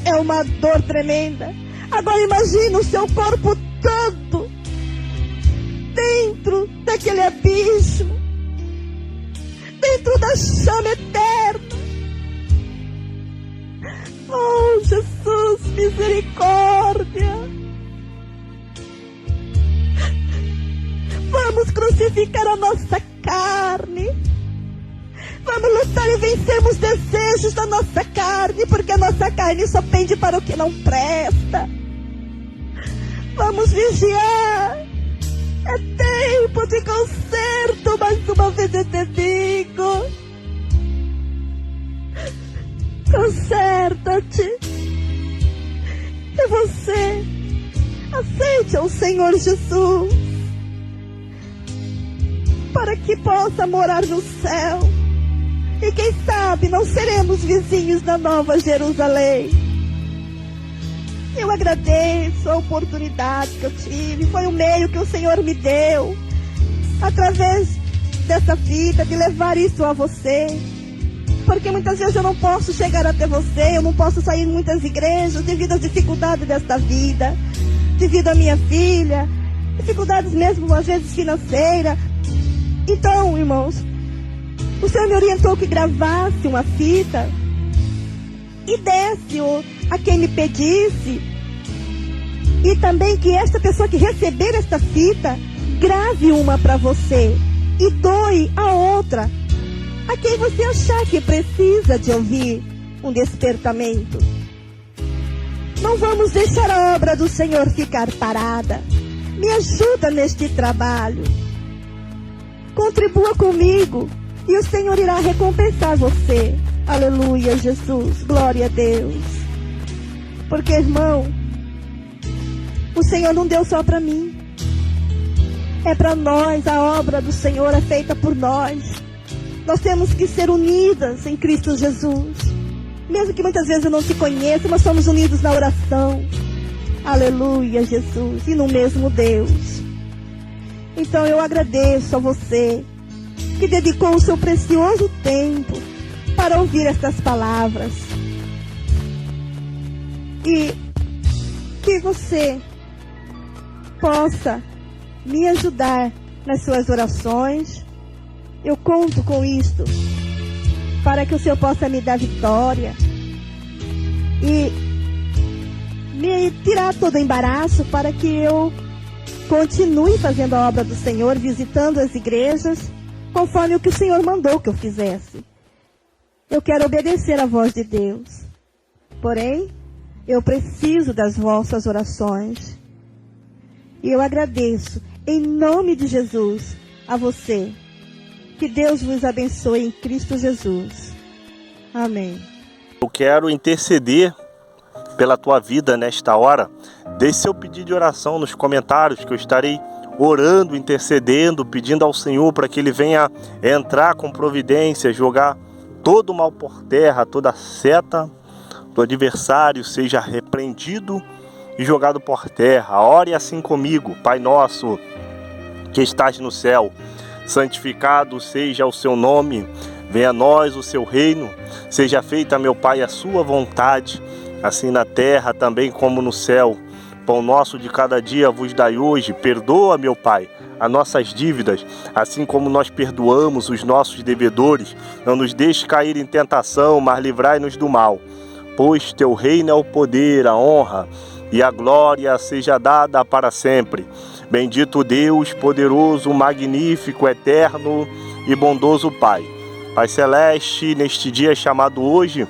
É uma dor tremenda. Agora imagine o seu corpo todo dentro daquele abismo, dentro da chama eterna. Oh, Jesus, misericórdia. Vamos crucificar a nossa carne. Vamos lutar e vencermos os desejos da nossa carne, porque a nossa carne só pende para o que não presta. Vamos vigiar. É tempo de conserto, mais uma vez eu te digo. Conserta-te. E você aceite ao Senhor Jesus, para que possa morar no céu. E quem sabe não seremos vizinhos da Nova Jerusalém. Eu agradeço a oportunidade que eu tive. Foi o meio que o Senhor me deu, através dessa vida, de levar isso a você. Porque muitas vezes eu não posso chegar até você, eu não posso sair em muitas igrejas devido às dificuldades desta vida, devido à minha filha, dificuldades mesmo às vezes financeiras. Então, irmãos, o Senhor me orientou que gravasse uma fita e desse a quem me pedisse, e também que esta pessoa que receber esta fita grave uma para você e doe a outra a quem você achar que precisa de ouvir um despertamento. Não vamos deixar a obra do Senhor ficar parada. Me ajuda neste trabalho. Contribua comigo e o Senhor irá recompensar você. Aleluia, Jesus. Glória a Deus. Porque, irmão, o Senhor não deu só para mim. É para nós. A obra do Senhor é feita por nós. Nós temos que ser unidas em Cristo Jesus. Mesmo que muitas vezes eu não te conheça, mas somos unidos na oração. Aleluia, Jesus. E no mesmo Deus. Então eu agradeço a você que dedicou o seu precioso tempo para ouvir estas palavras. e que você possa me ajudar nas suas orações. Eu conto com isto para que o Senhor possa me dar vitória e me tirar todo o embaraço para que eu continue fazendo a obra do Senhor, visitando as igrejas, conforme o que o Senhor mandou que eu fizesse. Eu quero obedecer à voz de Deus. Porém, eu preciso das vossas orações. E eu agradeço, em nome de Jesus, a você. Que Deus vos abençoe em Cristo Jesus. Amém. Eu quero interceder pela tua vida nesta hora. Deixe seu pedido de oração nos comentários, que eu estarei orando, intercedendo, pedindo ao Senhor para que Ele venha entrar com providência, jogar todo o mal por terra, toda seta do adversário seja repreendido e jogado por terra. Ore assim comigo. Pai nosso, que estás no céu, santificado seja o seu nome. Venha a nós o seu reino. Seja feita, meu Pai, a sua vontade, assim na terra também como no céu. Pão nosso de cada dia vos dai hoje. Perdoa, meu Pai, as nossas dívidas, assim como nós perdoamos os nossos devedores. Não nos deixe cair em tentação, mas livrai-nos do mal. Pois teu reino é o poder, a honra e a glória seja dada para sempre. Bendito Deus, poderoso, magnífico, eterno e bondoso Pai. Pai Celeste, neste dia chamado hoje,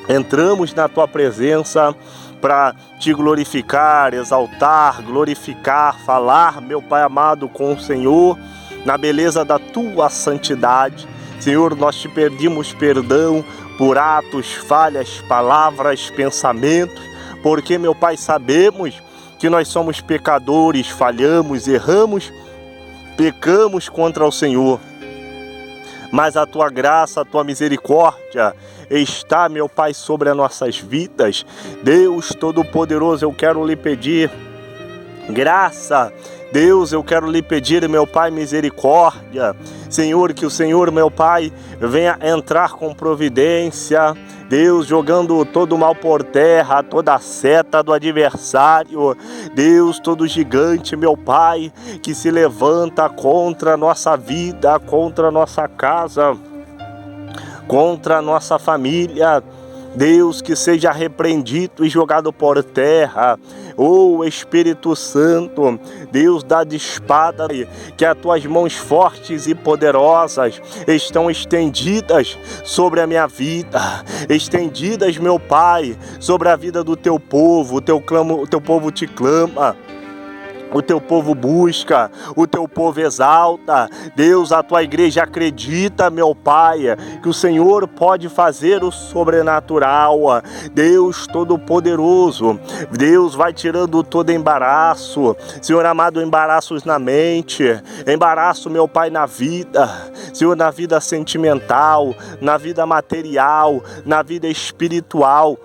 entramos na tua presença para te glorificar, exaltar, glorificar, falar, meu Pai amado, com o Senhor, na beleza da tua santidade. Senhor, nós te pedimos perdão por atos, falhas, palavras, pensamentos, porque, meu Pai, sabemos que nós somos pecadores, falhamos, erramos, pecamos contra o Senhor. Mas a tua graça, a tua misericórdia está, meu Pai, sobre as nossas vidas. Deus Todo-Poderoso, eu quero lhe pedir graça. Deus, eu quero lhe pedir, meu Pai, misericórdia. Senhor, que o Senhor, meu Pai, venha entrar com providência. Deus, jogando todo o mal por terra, toda a seta do adversário. Deus, todo gigante, meu Pai, que se levanta contra a nossa vida, contra a nossa casa, contra a nossa família. Deus, que seja repreendido e jogado por terra. Oh, Espírito Santo, Deus dá de espada, que as tuas mãos fortes e poderosas estão estendidas sobre a minha vida, estendidas, meu Pai, sobre a vida do teu povo. O teu povo te clama. O teu povo busca, o teu povo exalta. Deus, a tua igreja acredita, meu Pai, que o Senhor pode fazer o sobrenatural. Deus Todo-Poderoso, Deus vai tirando todo embaraço. Senhor amado, embaraços na mente, embaraço, meu Pai, na vida. Senhor, na vida sentimental, na vida material, na vida espiritual,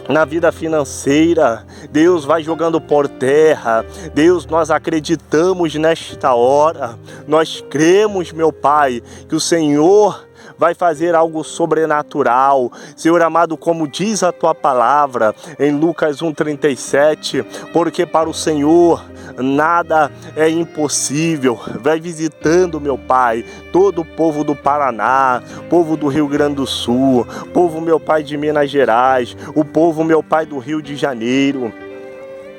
na vida financeira. Deus vai jogando por terra. Deus, nós acreditamos nesta hora, nós cremos, meu Pai, que o Senhor vai fazer algo sobrenatural. Senhor amado, como diz a tua palavra em Lucas 1:37, porque para o Senhor nada é impossível. Vai visitando, meu Pai, todo o povo do Paraná, povo do Rio Grande do Sul, povo, meu Pai, de Minas Gerais, o povo, meu Pai, do Rio de Janeiro,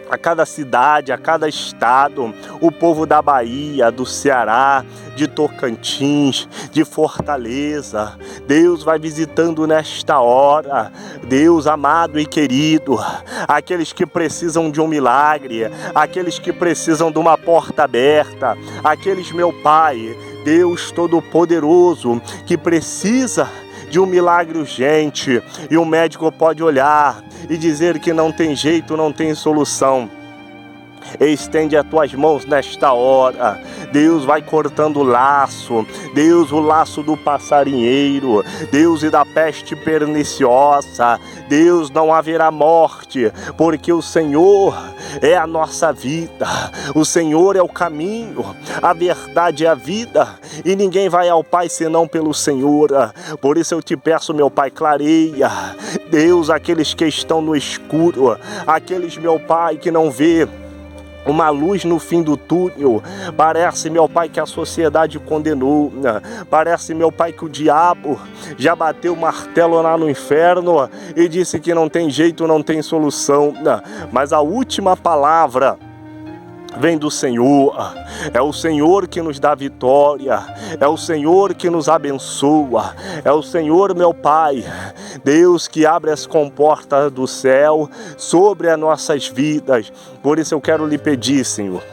a cada cidade, a cada estado, o povo da Bahia, do Ceará, de Tocantins, de Fortaleza. Deus vai visitando nesta hora. Deus amado e querido, aqueles que precisam de um milagre, aqueles que precisam de uma porta aberta, aqueles, meu Pai, Deus Todo-Poderoso, que precisa de um milagre urgente, e o médico pode olhar e dizer que não tem jeito, não tem solução. Estende as tuas mãos nesta hora. Deus vai cortando o laço. Deus, o laço do passarinheiro. Deus, e da peste perniciosa. Deus, não haverá morte, porque o Senhor é a nossa vida. O Senhor é o caminho, a verdade é a vida, e ninguém vai ao Pai senão pelo Senhor. Por isso eu te peço, meu Pai, clareia, Deus, aqueles que estão no escuro, aqueles, meu Pai, que não vê uma luz no fim do túnel. Parece, meu Pai, que a sociedade condenou. Parece, meu Pai, que o diabo já bateu o martelo lá no inferno e disse que não tem jeito, não tem solução. Mas a última palavra vem do Senhor. É o Senhor que nos dá vitória. É o Senhor que nos abençoa. É o Senhor, meu Pai, Deus, que abre as comportas do céu sobre as nossas vidas. Por isso eu quero lhe pedir, Senhor,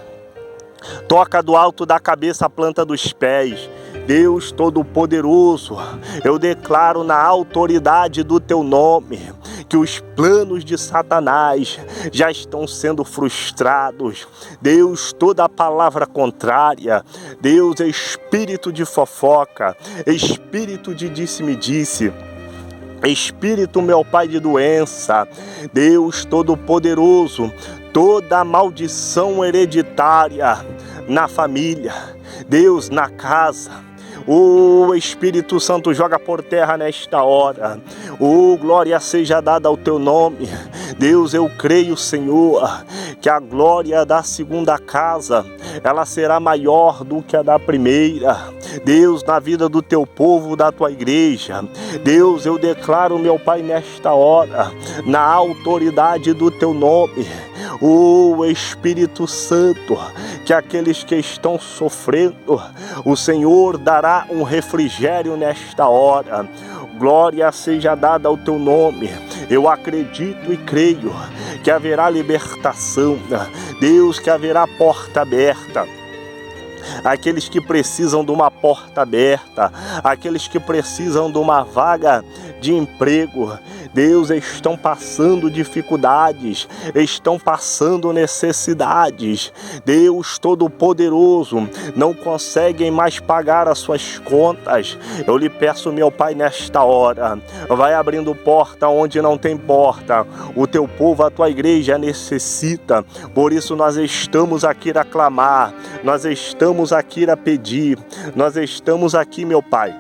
toca do alto da cabeça a planta dos pés. Deus Todo-Poderoso, eu declaro na autoridade do Teu nome que os planos de Satanás já estão sendo frustrados. Deus, toda palavra contrária, Deus, espírito de fofoca, espírito de disse-me-disse, espírito, meu Pai, de doença, Deus Todo-Poderoso, toda maldição hereditária na família, Deus, na casa, o Espírito Santo joga por terra nesta hora. Glória seja dada ao Teu nome. Deus, eu creio, Senhor, que a glória da segunda casa, ela será maior do que a da primeira. Deus, na vida do Teu povo, da Tua igreja. Deus, eu declaro, meu Pai, nesta hora, na autoridade do Teu nome, o Espírito Santo, que aqueles que estão sofrendo, o Senhor dará um refrigério nesta hora. Glória seja dada ao Teu nome. Eu acredito e creio que haverá libertação. Deus, que haverá porta aberta. Aqueles que precisam de uma porta aberta, aqueles que precisam de uma vaga de emprego, Deus, estão passando dificuldades, estão passando necessidades. Deus Todo-Poderoso, não conseguem mais pagar as suas contas. Eu lhe peço, meu Pai, nesta hora, vai abrindo porta onde não tem porta. O Teu povo, a Tua igreja necessita. Por isso nós estamos aqui a clamar, nós estamos aqui a pedir, nós estamos aqui, meu Pai,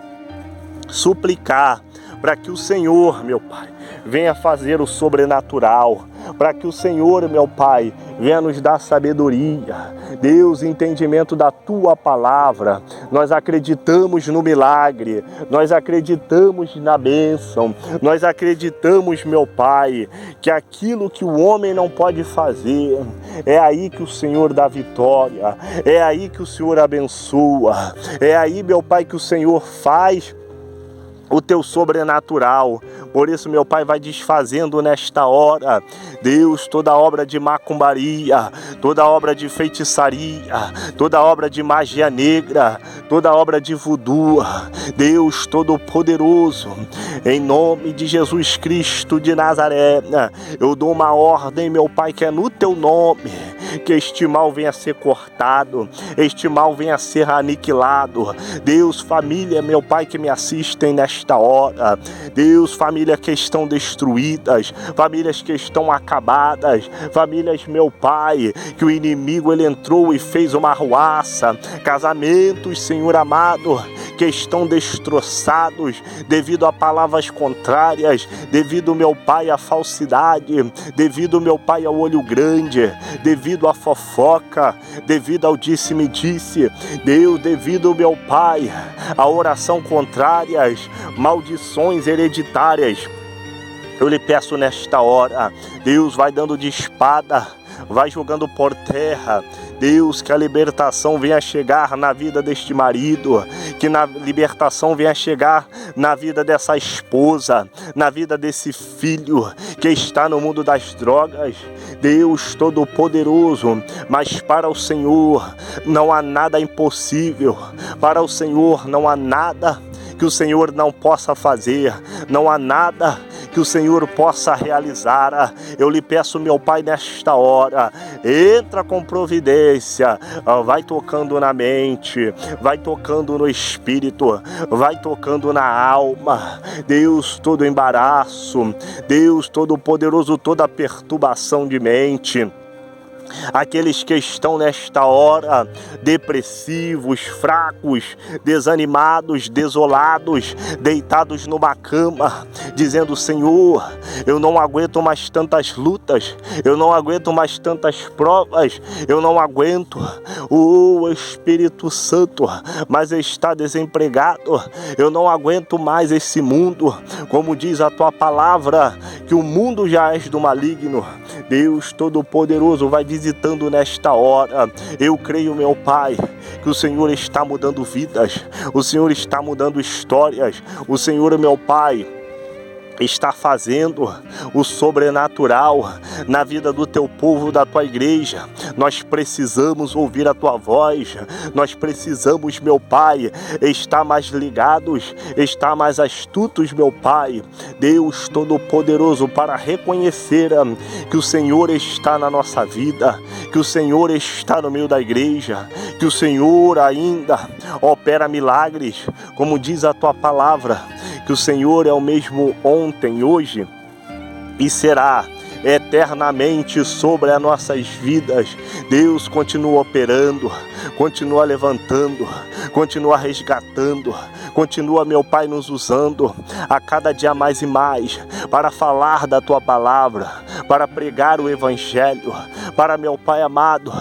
suplicar para que o Senhor, meu Pai, venha fazer o sobrenatural, para que o Senhor, meu Pai, venha nos dar sabedoria, Deus, entendimento da Tua palavra. Nós acreditamos no milagre, nós acreditamos na bênção, nós acreditamos, meu Pai, que aquilo que o homem não pode fazer, é aí que o Senhor dá vitória, é aí que o Senhor abençoa, é aí, meu Pai, que o Senhor faz o Teu sobrenatural. Por isso, meu Pai, vai desfazendo nesta hora, Deus, toda obra de macumbaria, toda obra de feitiçaria, toda obra de magia negra, toda obra de voodoo. Deus Todo-Poderoso, em nome de Jesus Cristo de Nazaré, eu dou uma ordem, meu Pai, que é no Teu nome, que este mal venha a ser cortado, este mal venha a ser aniquilado. Deus, família, meu Pai, que me assistem nesta hora, Deus, família que estão destruídas, famílias que estão acabadas, famílias, meu Pai, que o inimigo ele entrou e fez uma arruaça, casamentos, Senhor amado, que estão destroçados devido a palavras contrárias, devido, meu Pai, à falsidade, devido, meu Pai, ao olho grande, devido à fofoca, devido ao disse-me-disse, Deus, devido, meu Pai, à oração contrárias, maldições hereditárias. Eu lhe peço nesta hora, Deus, vai dando de espada, vai jogando por terra. Deus, que a libertação venha chegar na vida deste marido, que a libertação venha chegar na vida dessa esposa, na vida desse filho que está no mundo das drogas. Deus Todo-Poderoso, mas para o Senhor não há nada impossível, para o Senhor não há nada que o Senhor não possa fazer, não há nada que o Senhor possa realizar. Eu lhe peço, meu Pai, nesta hora, entra com providência, vai tocando na mente, vai tocando no espírito, vai tocando na alma. Deus, todo embaraço, Deus Todo-Poderoso, toda perturbação de mente, aqueles que estão nesta hora depressivos, fracos, desanimados, desolados, deitados numa cama, dizendo: Senhor, eu não aguento mais tantas lutas, eu não aguento mais tantas provas, eu não aguento. O Espírito Santo, mas está desempregado, eu não aguento mais esse mundo, como diz a tua palavra, que o mundo já és do maligno. Deus Todo-Poderoso, vai visitando nesta hora. Eu creio, meu Pai, que o Senhor está mudando vidas, o Senhor está mudando histórias, o Senhor, meu Pai, está fazendo o sobrenatural na vida do teu povo, da tua igreja. Nós precisamos ouvir a tua voz, nós precisamos, meu Pai, estar mais ligados, estar mais astutos, meu Pai, Deus Todo-Poderoso, para reconhecer que o Senhor está na nossa vida, que o Senhor está no meio da igreja, que o Senhor ainda opera milagres, como diz a tua palavra, que o Senhor é o mesmo ontem, hoje e será eternamente sobre as nossas vidas. Deus continua operando, continua levantando, continua resgatando, continua, meu Pai, nos usando a cada dia mais e mais para falar da tua palavra, para pregar o evangelho, para, meu Pai amado,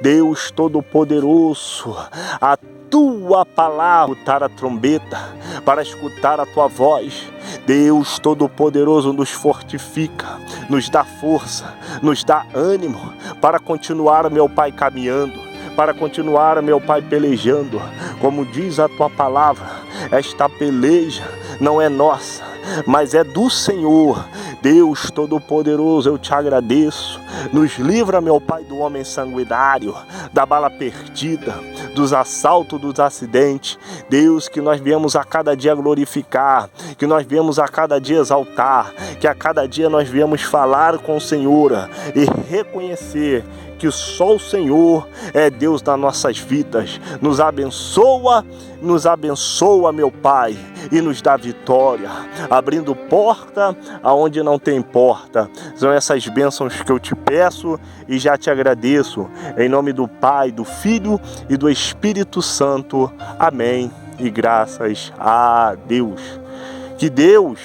Deus Todo-Poderoso, a tua palavra, escutar a trombeta, para escutar a tua voz. Deus Todo-Poderoso, nos fortifica, nos dá força, nos dá ânimo para continuar, meu Pai, caminhando, para continuar, meu Pai, pelejando. Como diz a tua palavra, esta peleja não é nossa, mas é do Senhor. Deus Todo-Poderoso, eu te agradeço. Nos livra, meu Pai, do homem sanguinário, da bala perdida, dos assaltos, dos acidentes. Deus, que nós viemos a cada dia glorificar, que nós viemos a cada dia exaltar, que a cada dia nós viemos falar com o Senhor e reconhecer que só o Senhor é Deus nas nossas vidas. Nos abençoa, meu Pai, e nos dá vitória, abrindo porta aonde não tem porta. São essas bênçãos que eu te peço e já te agradeço. Em nome do Pai, do Filho e do Espírito Santo. Amém. E graças a Deus. Que Deus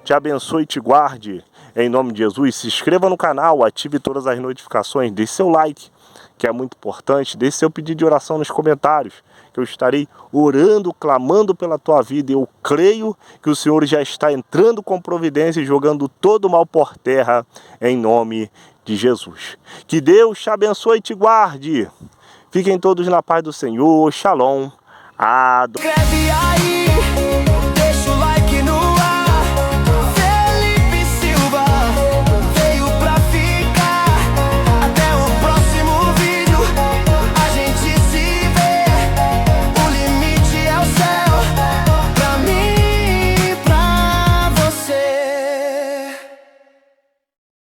te abençoe e te guarde. Em nome de Jesus, se inscreva no canal, ative todas as notificações, deixe seu like, que é muito importante, deixe seu pedido de oração nos comentários, que eu estarei orando, clamando pela tua vida. Eu creio que o Senhor já está entrando com providência e jogando todo o mal por terra, em nome de Jesus. Que Deus te abençoe e te guarde. Fiquem todos na paz do Senhor. Shalom. Escreve aí.